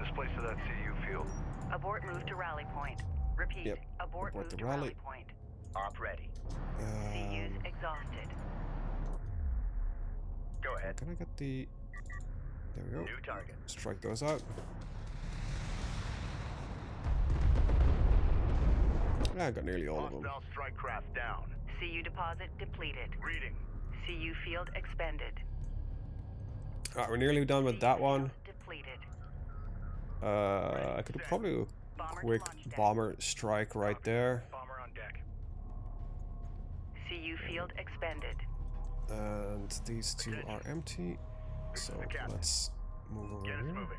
Displace to that CU field. Abort move to rally point. Repeat. Yep. Abort move the to rally. rally point. Op ready. CUs exhausted. Go ahead. Can I get the... There we go. New target. Strike those out. I got nearly all of them. Hostile strike craft down. CU deposit depleted. Reading. CU field expended. Alright, we're nearly done with that one. Depleted. I could probably do a quick bomber strike right there. Bomber on deck. CU field expended. And these 2 are empty. So let's move over Get us here. moving.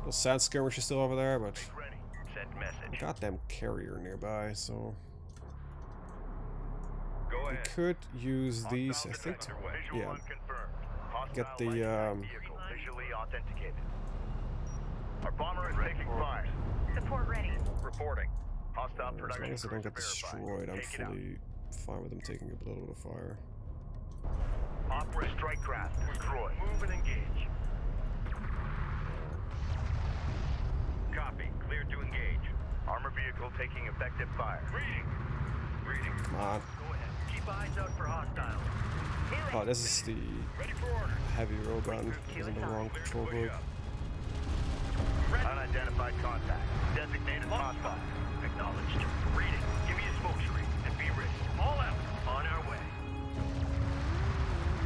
The sand skirmish is still over there, but Ready. Send message. goddamn carrier nearby, so Go we ahead. could use these, I think. Visual Yeah. unconfirmed. Hostile Get the light attack vehicle visually authenticated. Our bomber is taking fire. Support ready. Reporting. Hostile As production long as they don't get cruiser verified. destroyed, I'm Take it out. fully fine with them taking a little bit of fire. Opera strike craft destroyed. Move and engage. Copy. Clear to engage. Armor vehicle taking effective fire. Reading. Reading. Come on. Go ahead. Keep eyes out for hostiles. Oh, this is the Ready for order. heavy railgun. Is in the wrong control group. Unidentified contact. Designated hostile. Acknowledged. Reading. Give me a smoke screen and be ready. All out. On our way.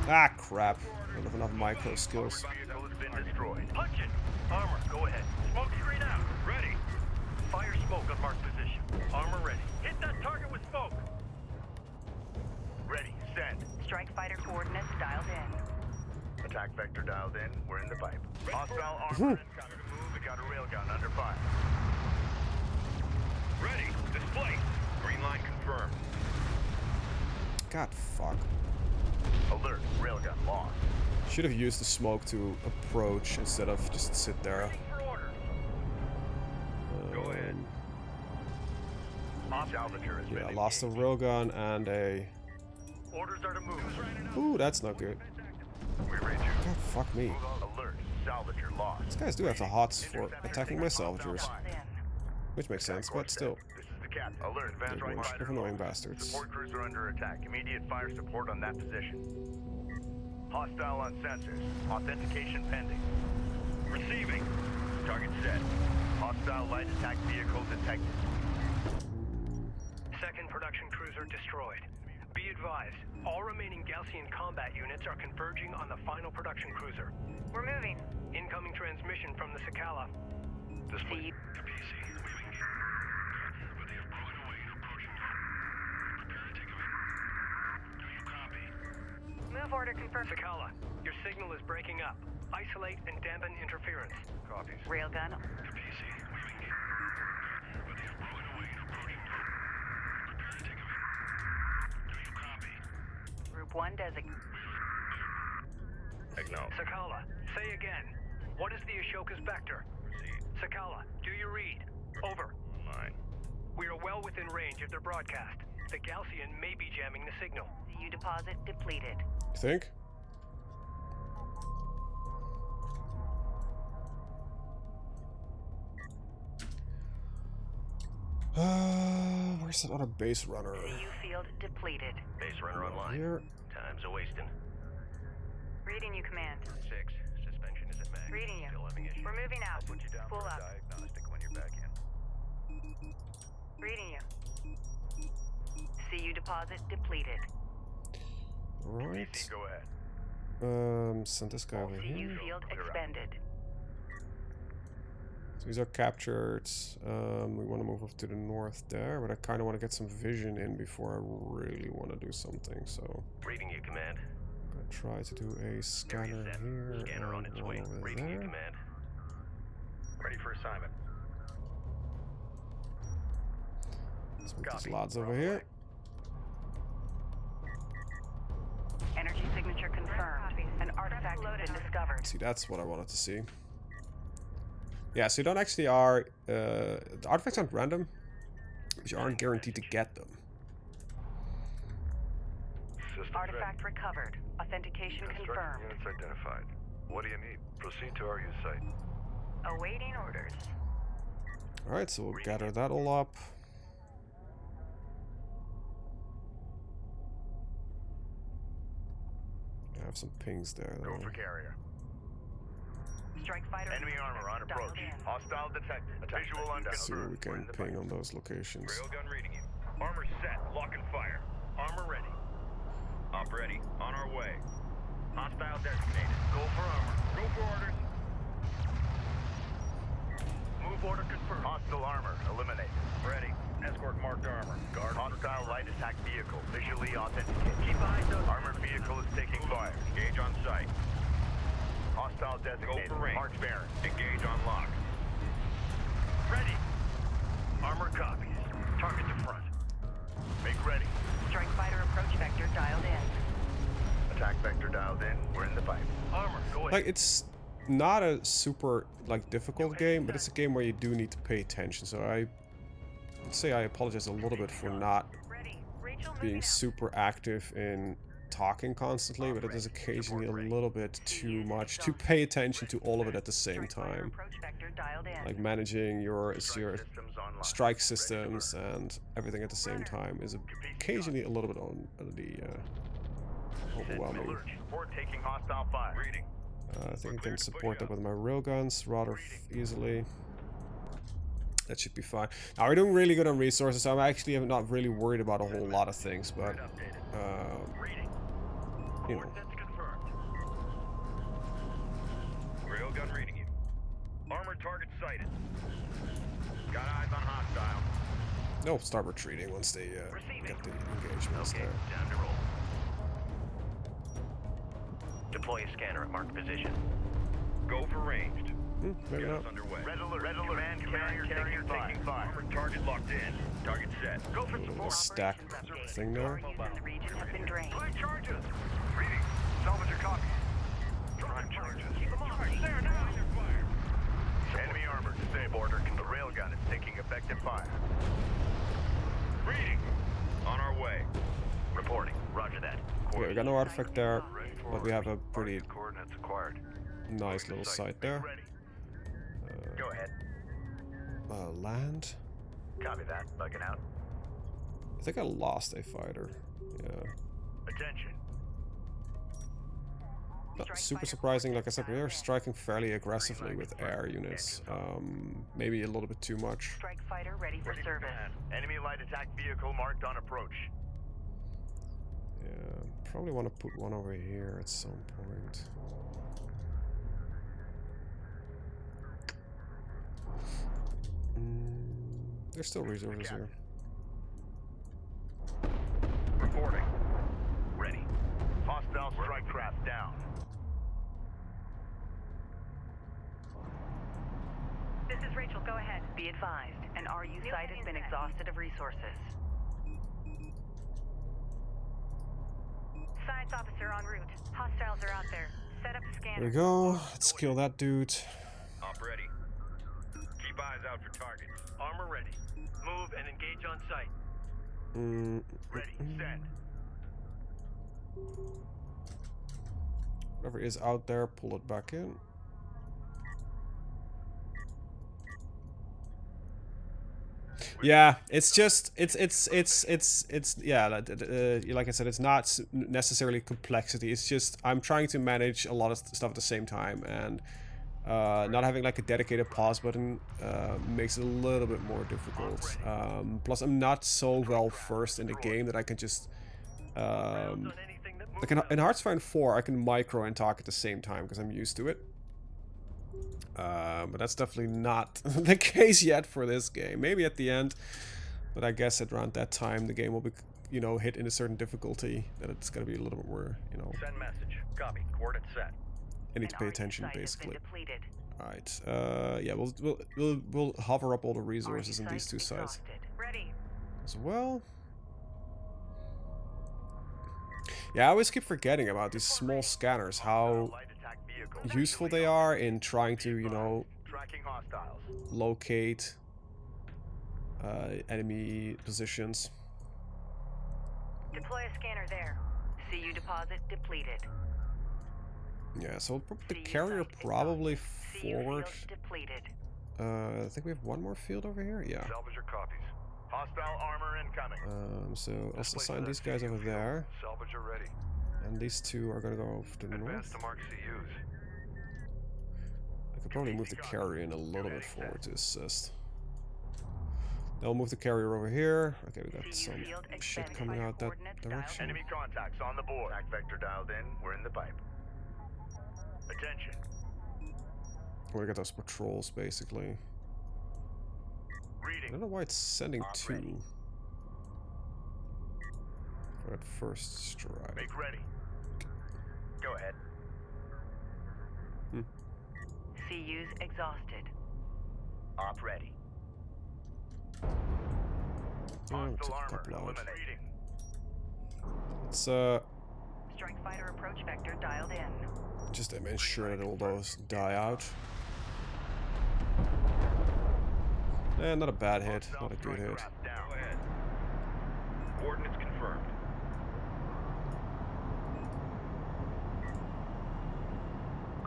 Ah, crap. I don't have enough micro skills. Vehicle has been destroyed. Punch it. Armor, go ahead. Smoke screen out. Ready. Fire smoke on marked position. Armor ready. Hit that target with smoke. Ready. Send. Strike fighter coordinates dialed in. Attack vector dialed in. We're in the pipe. Hostile armor incoming. Move. We got a railgun under fire. Ready. Display. Green line confirmed. God, fuck. Alert. Railgun lost. Should have used the smoke to approach instead of just sit there. For order. Go ahead. Salvager has Yeah, I been lost a engaged. railgun and a... Orders are to move. Ooh, that's not good. We read you. God, fuck me. Alert. Salvager lost. These guys do have the hots for attacking my salvagers. In. Which makes sense, but still. This is the captain. Alert. Advanced They're a right bunch fighter. of annoying bastards. Support cruiser under attack. Immediate fire support on that position. Hostile on sensors. Authentication pending. Receiving. Target set. Hostile light attack vehicle detected. Second production cruiser destroyed. Be advised, all remaining Gaussian combat units are converging on the final production cruiser. We're moving. Incoming transmission from the Sakala. CU. Move order confirmed. Sakala, your signal is breaking up. Isolate and dampen interference. Copies. Railgun. Group 1 designated. Acknowledge. Sakala, say again. What is the Ashoka's vector? Proceed. Sakala, do you read? Over. Online. We are well within range of their broadcast. The Gaussian may be jamming the signal. CU deposit depleted. You think? Where's that other base runner? CU field depleted. Base runner online. Here. Time times a wasting. Reading you, Command. 6. Suspension is at max. Reading you. Still having issues. We're moving out. Put you down Spool for a up. diagnostic when you're back in. Reading you. CU deposit depleted. Right. PC, go ahead. Send this guy All over CU here. field Clear out. expended. So these are captured. We want to move off to the north there, but I kind of want to get some vision in before I really want to do something. So Reading you, Command. I'm gonna try to do a scanner set. here Scanner on and its one way. over Reading you, there. Command. Ready for assignment. Let's move these Copy. lads We're over on the here. way. Energy signature confirmed. An artifact has been discovered. See, that's what I wanted to see. Yeah, so you don't actually are... the artifacts aren't random, but you aren't guaranteed to get them. Systems Artifact recovered. Authentication ready. confirmed. Units identified. What do you need? Proceed to our use site. Awaiting orders. Alright, so we'll gather that all up. I have some pings there, Go though. for carrier. Strike fighter. Enemy armor on approach. Hostile detected. Visual Let's see what we unconfirmed. can ping on those locations. Railgun reading you. Armor set. Lock and fire. Armor ready. Op ready. On our way. Hostile designated. Go for armor. Go for orders. Move order confirmed. Hostile armor eliminated. Ready. Escort marked armor. Guard. Hostile light attack vehicle. Visually authenticated. Keep eyes up. Armored vehicle is taking fire. Engage on site. Hostile designated. Go for range. March bearing. Engage on lock. Ready. Armor copies. Target to front. Make ready. Strike fighter approach vector dialed in. Attack vector dialed in. We're in the fight. Armor, go ahead. Like, it's not a super, like, difficult game, but it's a game where you do need to pay attention. So I would say I apologize a little bit for not Ready. Rachel being moving out. super active in talking constantly, but it is occasionally a little bit too much to pay attention to all of it at the same Strike fighter time. approach vector dialed in. Like managing your Systems online. strike systems and everything at the same time is occasionally a little bit on the overwhelming. Alert. Report taking hostile fire. Reading. I think I can support that with my railguns rather easily. That should be fine. Now, we're doing really good on resources, so I'm actually not really worried about a whole lot of things, but Reading. you know. Coordinates confirmed. Railgun reading you. Armored target sighted. Got eyes on hostile. They'll start retreating once they get the engagements there. Time to roll. Deploy a scanner at marked position. Go for ranged. Maybe Gas not. underway. Red alert. Command carrier taking fire. Armored target locked in. Target set. Go for Little support. stack thing there. Use in the region have been drained. Flight charges. Reading. Salvage your copies. Prime charges. Keep them on. There now. Fire. Enemy armor disabled. Order. The railgun is taking effective fire. Reading. On our way. Reporting. Roger that. Yeah, we got no artifact there, but we have a pretty Coordinates acquired. nice little site there. Ready. Go ahead. Land. Copy that. Bugging out. I think I lost a fighter. Yeah. Attention. Not super surprising. Like I said, we are striking fairly aggressively with air units. Maybe a little bit too much. Strike fighter ready for service. Enemy light attack vehicle marked on approach. Yeah, probably want to put one over here at some point. There's still resources here. Reporting. Ready. Hostile strike craft down. This is Rachel. Go ahead. Be advised. An RU site has been exhausted of resources. Science officer en route. Hostiles are out there. Set up scanner. There we go. Let's kill that dude. Op ready. Keep eyes out for targets. Armor ready. Move and engage on site. Ready. Send. Whatever is out there, pull it back in. Yeah, it's just yeah, like I said, it's not necessarily complexity. It's just I'm trying to manage a lot of stuff at the same time, and not having like a dedicated pause button makes it a little bit more difficult. Plus, I'm not so well versed in the game that I can just like in Hearthstone 4, I can micro and talk at the same time because I'm used to it. But that's definitely not the case yet for this game. Maybe at the end, but I guess at around that time the game will be, you know, hit in a certain difficulty that it's gonna be a little bit more, you know. Send message. Copy. Coordinates set. I need to pay attention basically. Alright. Yeah, we'll hover up all the resources in these two sites as well. Yeah, I always keep forgetting about these small scanners, how useful they are in trying to, you know, locate enemy positions. Deploy a scanner there. CU deposit depleted. Yeah, so we'll put the carrier probably forward. I think we have one more field over here. Yeah. Salvage your copies. Hostile armor incoming. So let's assign these guys over there. Salvage are ready. And these two are gonna go to the north. To mark CUs. I could probably move the carrier in a little bit forward to assist. Then we'll move the carrier over here. Okay, we got some shit coming out that direction. Enemy contacts on the board. Attack vector dialed in. We're in the pipe. Attention. We're gonna get those patrols basically. I don't know why it's sending two for that first strike. Make ready. Go ahead. CU's exhausted. Op ready. Yeah, we'll take a couple out. Let's Strike fighter approach vector dialed in. just ensure that all those die out. Eh, not a bad hit, not a good hit. Go ahead. Coordinates confirmed.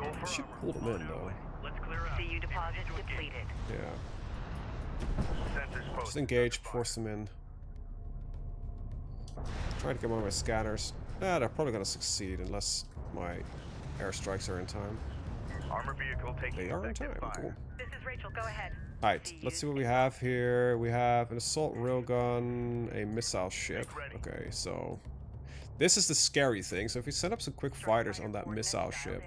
I should pull them in though. Let's clear out. CU deposit depleted. Yeah. Sensors Just engage, force them in. Try to get one of my scanners. They're probably gonna succeed unless my airstrikes are in time. Armor vehicle taking They are in time. fire. Cool. This is Rachel. Go ahead. Alright, let's see what we have here. We have an assault railgun, a missile ship. Okay, so this is the scary thing. So if we set up some quick fighters on that missile ship,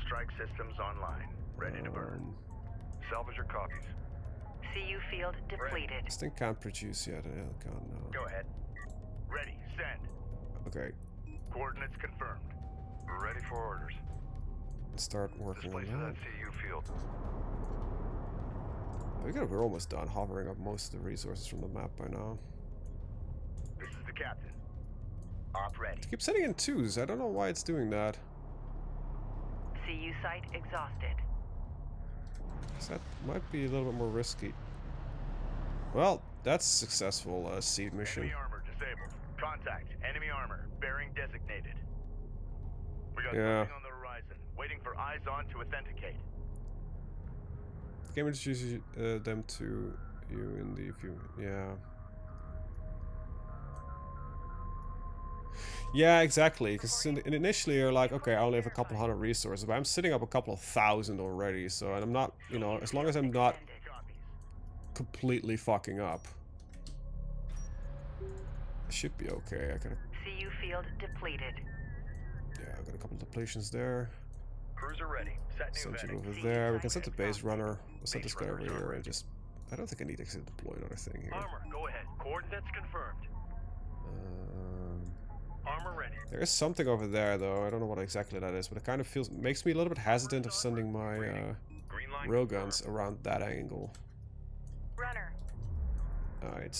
Strike systems online. Ready to burn. Salvage your copies. CU field depleted. this thing can't produce yet. God, no. Go ahead. Ready. Send. Okay, Coordinates confirmed. We're ready for orders. let's start working on Displace that. that CU field. We're almost done hovering up most of the resources from the map by now. This is the captain. Op ready. It keeps sending in twos. I don't know why it's doing that. CU site exhausted. So that might be a little bit more risky. Well, that's a successful seed mission. Enemy armor disabled. Contact. Enemy armor. Bearing designated. We got Yeah. something on the horizon. Waiting for eyes on to authenticate. The game introduces them to you in the view. Yeah. Yeah, exactly. Because initially you're like, okay, I only have a couple hundred resources, but I'm sitting up a couple of thousand already. So, and I'm not, you know, as long as I'm not completely fucking up, I should be okay. I got a, CU field depleted. yeah, I got a couple of depletions there. Cruiser ready. Set new Send you vetting. over there. We can set the base runner. We'll set this guy over here and just. I don't think I need to deploy another thing here. Armor, go ahead. Coordinates confirmed. Armor ready. There is something over there though. I don't know what exactly that is, but it kind of makes me a little bit hesitant of sending my Green line railguns around that angle. Runner. Alright.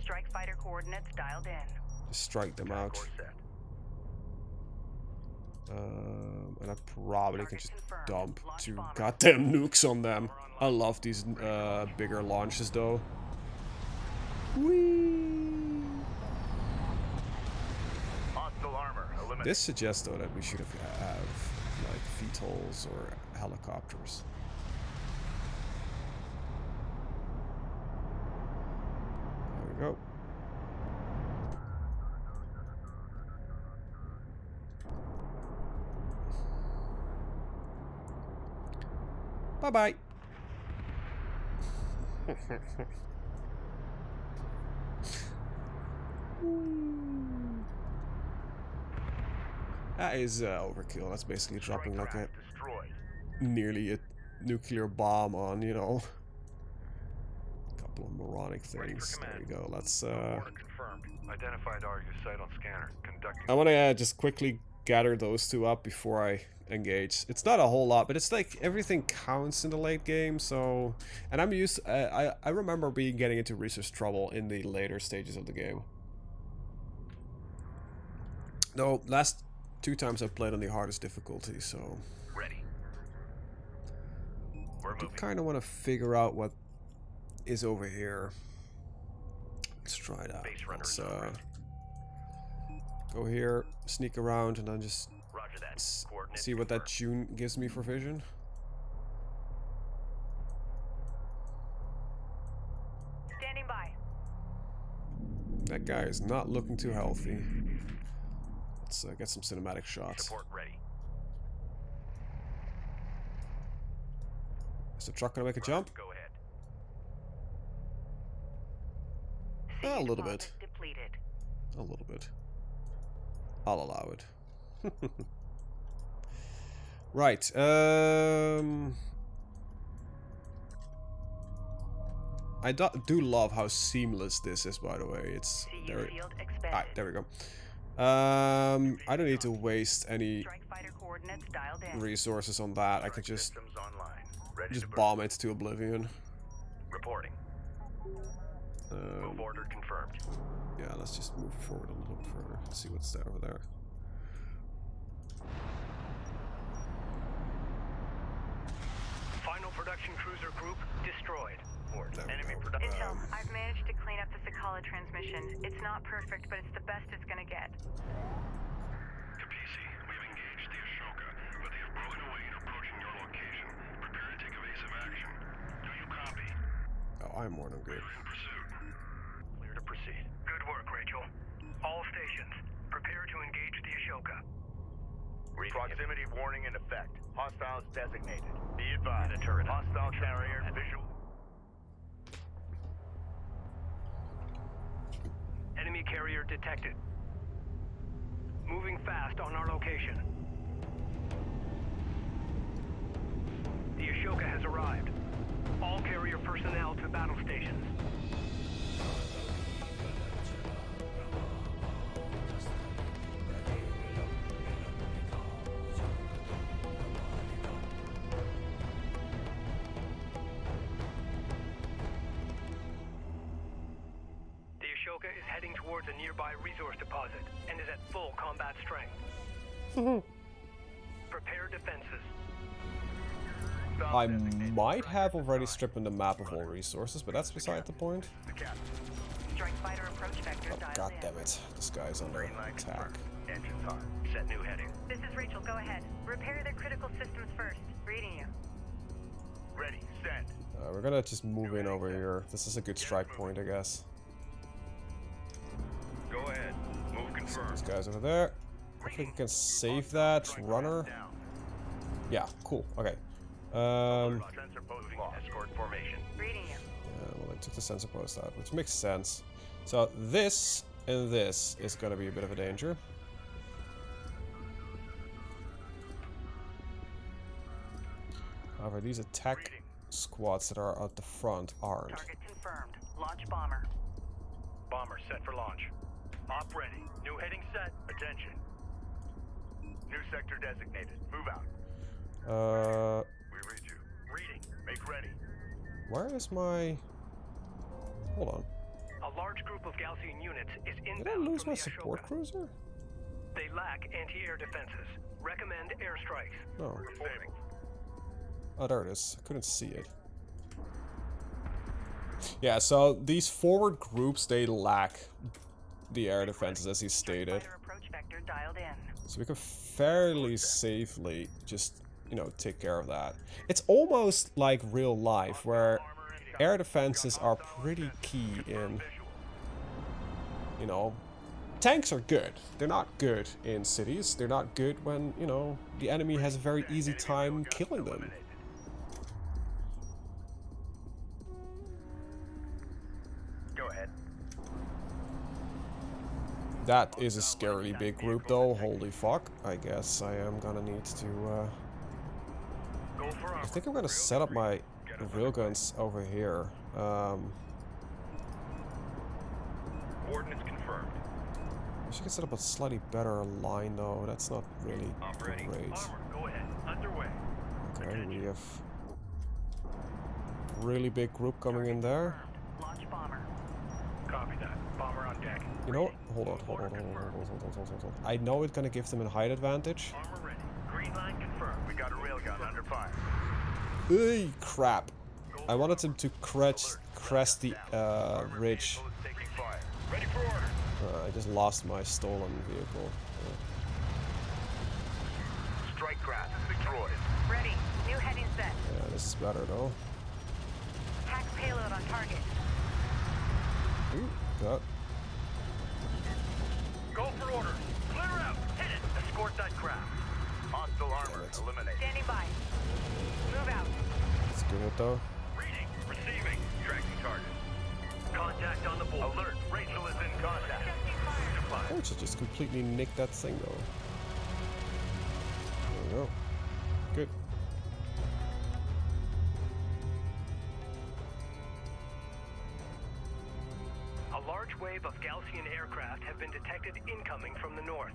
Strike fighter coordinates dialed in. Just strike them out. course set. And I probably can just dump 2 goddamn nukes on them. I love these bigger launches though. Whee! Hostile armor eliminated. This suggests though that we should have like VTOLs or helicopters. Bye-bye. That is overkill. That's basically dropping like a nearly a nuclear bomb on, you know, a couple of moronic things. There we go. Let's Identified RU site on scanner. Conducting. I want to just quickly gather those two up before I engage. It's not a whole lot, but it's like everything counts in the late game. So, and I'm used. I remember getting into resource trouble in the later stages of the game. No, last 2 times I've played on the hardest difficulty, so. Ready. I kind of want to figure out what is over here. Let's try it out. Let's go here, sneak around, and then just see what that tune gives me for vision. Standing by. That guy is not looking too healthy. Let's get some cinematic shots. Support ready. Is the truck gonna make a jump? Go ahead. A little bit. Depleted. A little bit. I'll allow it. Right. I do love how seamless this is, by the way. It's there. Ah, there we go. I don't need to waste any resources on that. I can just bomb it to oblivion. Reporting. Move order confirmed. Yeah, let's just move forward a little bit further. See what's there over there. Final production cruiser group destroyed. Enemy production. Intel, I've managed to clean up the Sakala transmission. It's not perfect, but it's the best it's gonna get. Kapisi, we've engaged the Ashoka, but they have broken away and approaching your location. Prepare to take evasive action. Do you copy? Oh, I'm more than good. In pursuit. Clear to proceed. Good work, Rachel. All stations, prepare to engage the Ashoka. Proximity warning in effect. Hostiles designated. Be advised. The turret. Hostile carrier visual. Enemy carrier detected. Moving fast on our location. The Ashoka has arrived. All carrier personnel to battle stations. The Ashoka is heading towards a nearby resource deposit and is at full combat strength. Prepare defenses. I might have already stripped the map of all resources, but that's beside the point. Strike fighter approach vector Oh, dialed God in. damn it. This guy's under attack. Engines on. Set new heading. This is Rachel, go ahead. Repair their critical systems first. Reading you. Ready. Send. We're gonna just move in over here. This is a good strike point, I guess. Go ahead. Move confirmed. This guy's over there. I think we can save that runner. Yeah, cool. Okay. Sensor post lost. Escort formation. Reading you. Well, I took the sensor post out, which makes sense. So this and this is gonna be a bit of a danger. However, these attack squads that are at the front aren't. Target confirmed. Launch bomber. Bomber set for launch. Op ready. New heading set. Attention. New sector designated. Move out. We read you. Reading. Make ready. Where is my... Hold on. A large group of Gaussian units is inbound. Did I lose from my the support Ashoka. cruiser? They lack anti-air defenses. Recommend airstrikes. No. Reporting. Oh, there it is. I couldn't see it. Yeah, so these forward groups, they lack the air defenses, as he stated. Fighter approach vector dialed in. So we can fairly safely just, you know, take care of that. It's almost like real life, where air defenses are pretty key in, you know, tanks are good. They're not good in cities. They're not good when, you know, the enemy has a very easy time killing them. That is a scarily big group though, holy fuck. I guess I am gonna need to I think I'm gonna set up my railguns over here. Coordinates confirmed. I should set up a slightly better line though, that's not really great. Go ahead. Underway. Okay, we have really big group coming in there. Launch bomber. Copy that. Bomber on deck. You know what? Hold on. I know it's gonna give them a height advantage. Armor ready. Green line confirmed. We got a railgun under fire. Hey, crap. I wanted them to crest the ridge. Taking fire. Ready for order. I just lost my stolen vehicle. Strike craft destroyed. Ready. New heading set. Yeah, this is better though. Hack payload on target. Ooh, got. Go for orders. Clear out. Hit it. Escort that craft. Hostile armor eliminated. Standing by. Move out. It's a good hit though. Reading. Receiving. Tracking target. Contact on the board. Alert. Rachel is in contact. Oh, should just completely nick that thing though. There we go. Good. A large wave of Gaussian aircraft have been detected incoming from the north.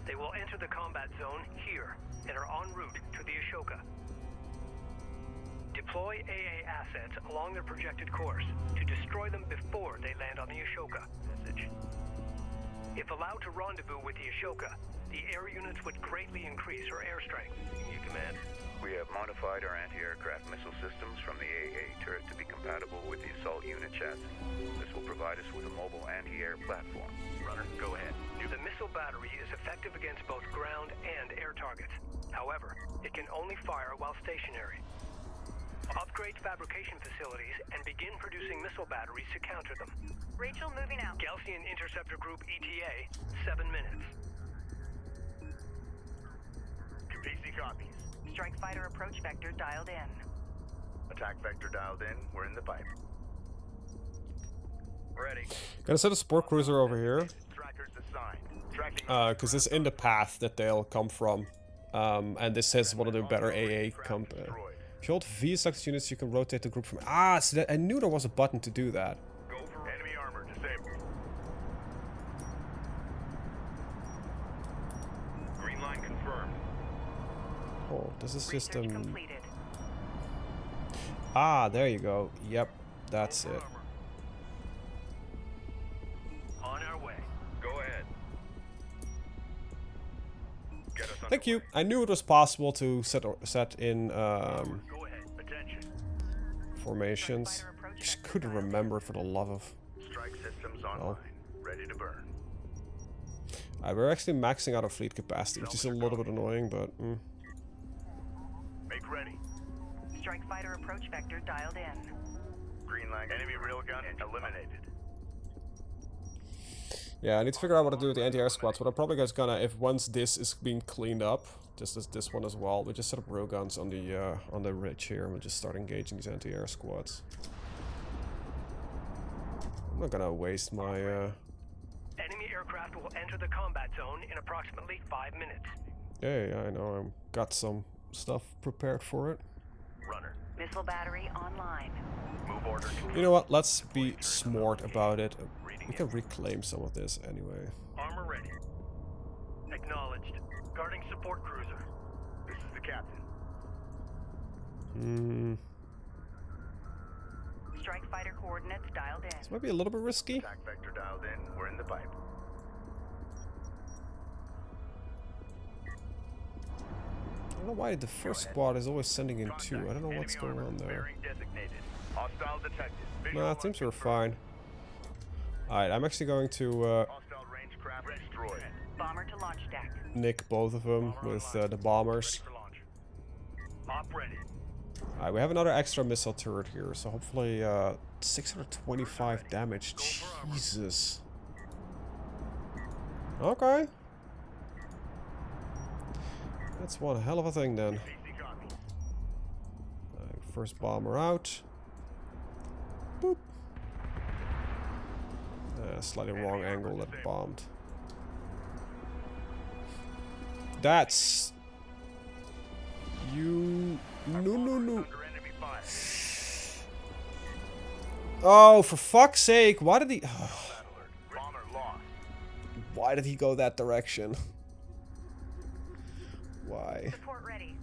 They will enter the combat zone here and are en route to the Ashoka. Deploy AA assets along their projected course to destroy them before they land on the Ashoka. Message. If allowed to rendezvous with the Ashoka, the air units would greatly increase her air strength. You command. We have modified our anti-aircraft missile systems from the AA turret to be compatible with the assault unit chassis. This will provide us with a mobile anti-air platform. Runner, go ahead. The missile battery is effective against both ground and air targets. However, it can only fire while stationary. Upgrade fabrication facilities and begin producing missile batteries to counter them. Rachel moving out. Gaussian Interceptor Group ETA, 7 minutes. PC copies. Strike fighter approach vector dialed in. Attack vector dialed in. We're in the pipe. Ready. Gonna set a support cruiser over here. Trackers assigned. Tracking. Because it's in the path that they'll come from. And this says one of the better AA comp. If you hold V selected units, you can rotate the group from. Ah, so that, I knew there was a button to do that. Go for enemy armor disabled. Green line confirmed. Oh, this is just Research completed. Ah, there you go. Yep, that's it. On our way. Go ahead. Get us Thank you. I knew it was possible to set in Go ahead. Attention. formations. Just couldn't remember it for the love of. Strike systems online. Ready to burn. We're actually maxing out our fleet capacity, which is a little bit annoying, but. Make ready. Strike fighter approach vector dialed in. Green line. Enemy railgun eliminated. Yeah, I need to figure out what to do with the anti-air squads, but I'm probably just gonna, if once this is being cleaned up, just as this one as well, we just set up railguns on the ridge here, and we'll just start engaging these anti-air squads. I'm not gonna waste my Enemy aircraft will enter the combat zone in approximately 5 minutes. yeah, I know, I've got some stuff prepared for it. Runner. Missile battery online. Move order. You know what, let's be smart about it. We can reclaim some of this anyway. Armor ready. Acknowledged. Guarding support cruiser. This is the captain. Strike fighter coordinates dialed in. This might be a little bit risky. Attack vector dialed in. We're in the pipe. I don't know why the first squad is always sending in two. I don't know what's going on there. Bearing designated. Hostile detected. Nah, it seems we're fine. Alright, I'm actually going to Hostile range craft destroyed. Bomber to launch deck. nick both of them with the bombers. For launch. Op ready. Alright, we have another extra missile turret here, so hopefully 625 damage. Jesus. Okay. That's one hell of a thing then. First bomber out. Boop. Slightly wrong angle that bombed. That's... You... No. Oh, for fuck's sake, why did he... Why did he go that direction? Why? Support ready.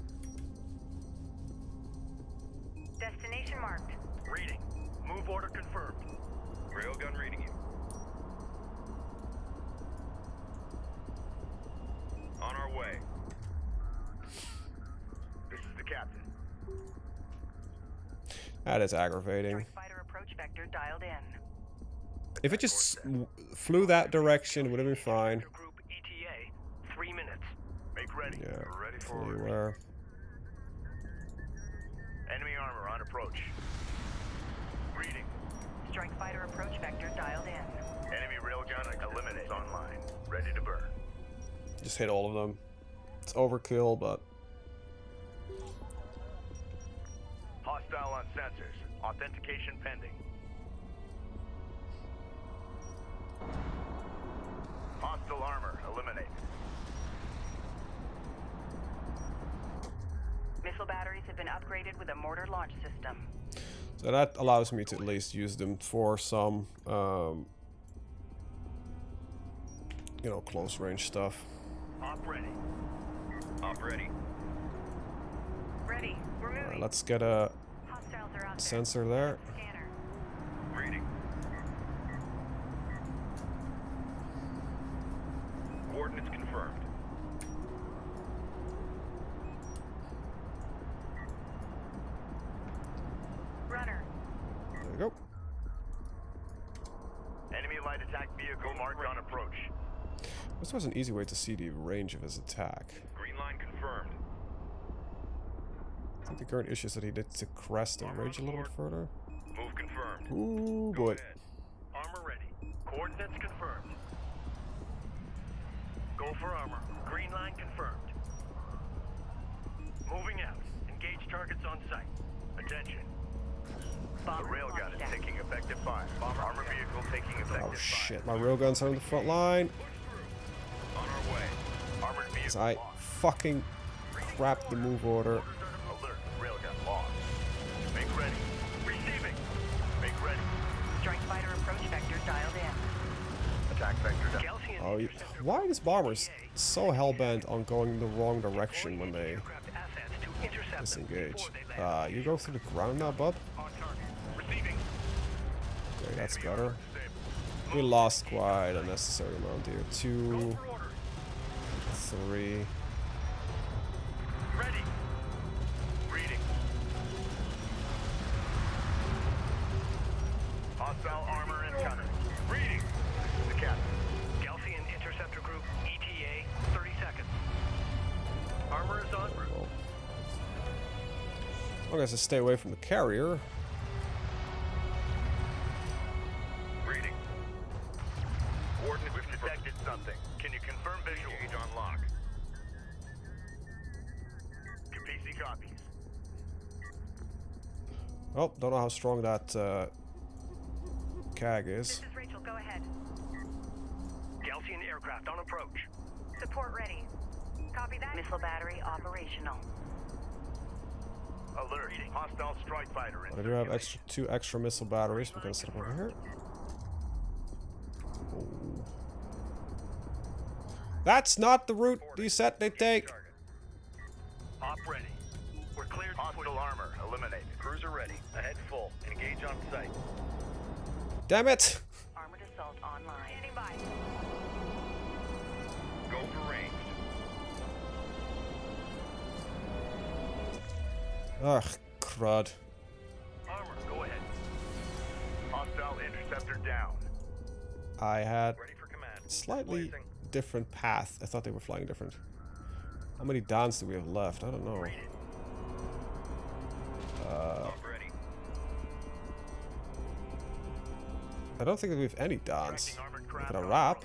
Destination marked. Reading. Move order confirmed. Railgun reading you. On our way. This is the captain. That is aggravating. Fighter approach vector dialed in. If it just flew that direction, it would have been fine. Group ETA, 3 minutes. Make ready. Yeah, We're ready for fully orders. aware. Enemy armor on approach. Reading. Strike fighter approach vector dialed in. Enemy railgun eliminated. Online. Ready to burn. Just hit all of them. It's overkill, but... Hostile on sensors. Authentication pending. Hostile armor eliminated. Missile batteries have been upgraded with a mortar launch system. So that allows me to at least use them for some, you know, close range stuff. Op ready. Op ready. Ready. We're moving. Let's get a Hostiles are out there. sensor there. Scanner. Reading. Coordinates confirmed. Runner. There we go. Enemy light attack vehicle marked on approach. This was an easy way to see the range of his attack. Green line confirmed. I think the current issue is that he needs to crest and range a little bit further. Move confirmed. Ooh, Go boy. ahead. Armor ready. Coordinates confirmed. Go for armor. Green line confirmed. Moving out. Engage targets on site. Attention. The railgun is taking effective fire. Armor vehicle taking effective Oh fire. shit, my railguns are on the front line. On our way. Armored Because vehicle I lost. fucking crapped the move order. Alert. Railgun lost. Make ready. Receiving. Make ready. Strike fighter approach vector dialed in. Attack vector down. Galcian Oh, why are these bombers so hell-bent on going the wrong direction when they aircraft assets to intercept them disengage? before they land. You go through the ground now, bub? On target. Receiving. Okay, that's better. We lost quite a necessary amount here. 2, 3. Ready. Reading. Hostile armor incoming. Reading. The captain. Galcian Interceptor Group ETA, 30 seconds. Armor is en route. Well, as long as I stay away from the carrier. Reading. Coordinates. We've detected something. Can you confirm visual? Engage on lock. PC copies. Oh, don't know how strong that CAG is. This is Rachel. Go ahead. Galcian aircraft on approach. Support ready. Copy that. Missile battery operational. Alert. Hostile strike fighter in I do have two extra missile batteries. We're gonna set them over here. Oh. That's not the route they take. Op ready. We're cleared. Hostile armor eliminated. Cruiser ready. Ahead full. Engage on site. Damn it! Armored assault online. Standing by. Go for range. Ugh, crud. Armor, go ahead. Hostile interceptor down. I had Ready for command. slightly Placing. different path. I thought they were flying different. How many Dans do we have left? I don't know. Read it. Ready. I don't think that we have any Dans. Tracking armored We craft got a on Rap.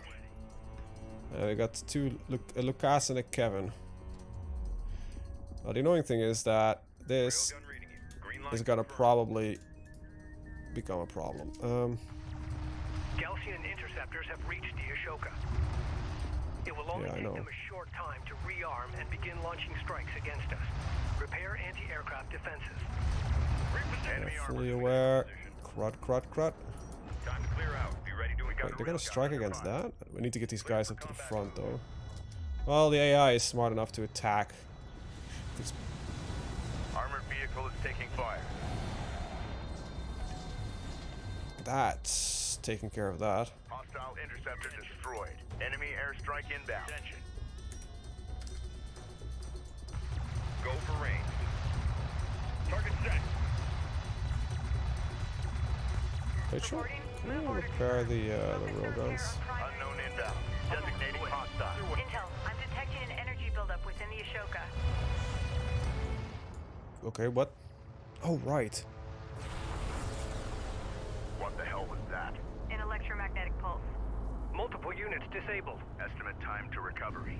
approach. We got a Lucas and a Kevin. Well, the annoying thing is that this Railgun reading you. Green line is gonna confirmed. probably become a problem. Gaussian interceptors have reached the Ashoka. It will only Yeah, I take know. them a short time to rearm and begin launching strikes against us. Repair anti-aircraft defenses. Enemy armor Fully coming aware. into position. Crud. Time to clear out. Be ready to Wait, they're gonna strike against that? We need to get these Clear guys for up to the combat front, move. though. Well, the AI is smart enough to attack. This Armored vehicle is taking fire. That's taking care of that. Hostile interceptor destroyed. Enemy airstrike inbound. Attention. Go for range. Target set. Wait, sure. Can we repair the railguns? Unknown inbound. Designating hostile. Intel, I'm detecting an energy buildup within the Ashoka. Okay, what? Oh, right. What the hell was that? An electromagnetic pulse. Multiple units disabled. Estimate time to recovery.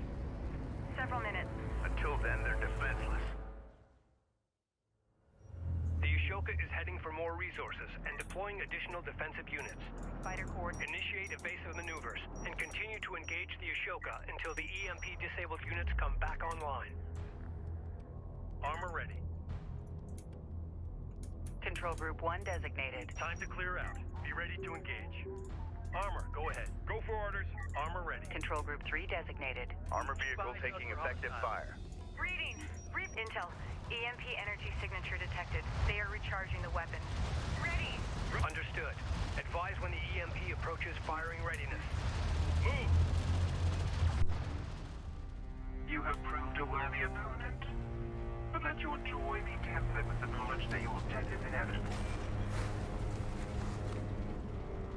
Several minutes. Until then, they're defenseless. The Ashoka is heading for more resources and deploying additional defensive units. Fighter coordinates. Initiate evasive maneuvers and continue to engage the Ashoka until the EMP disabled units come back online. Armor ready. Control Group 1 designated. Time to clear out. Be ready to engage. Armor, go ahead. Go for orders. Armor ready. Control Group 3 designated. Armor vehicle taking effective fire. Reading! Intel, EMP energy signature detected. They are recharging the weapon. Ready! Understood. Advise when the EMP approaches firing readiness. Move! You have proved a worthy opponent, but let your joy be tempered with the knowledge that your death is inevitable.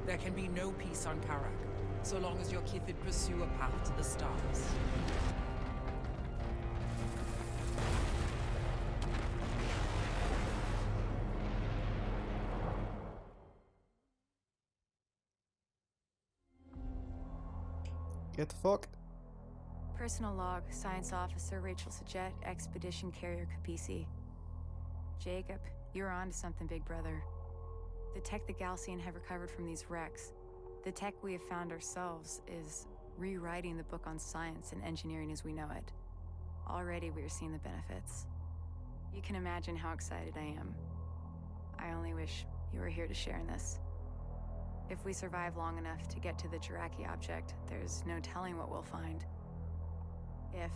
There can be no peace on Kharak, so long as your Kithid pursue a path to the stars. Get the fuck. Personal log, Science Officer Rachel Sajet, Expedition Carrier Capisi. Jacob, you're on to something, big brother. The tech the Gaussian have recovered from these wrecks, the tech we have found ourselves, is rewriting the book on science and engineering as we know it. Already we are seeing the benefits. You can imagine how excited I am. I only wish you were here to share in this. If we survive long enough to get to the Jiraki object, there's no telling what we'll find. If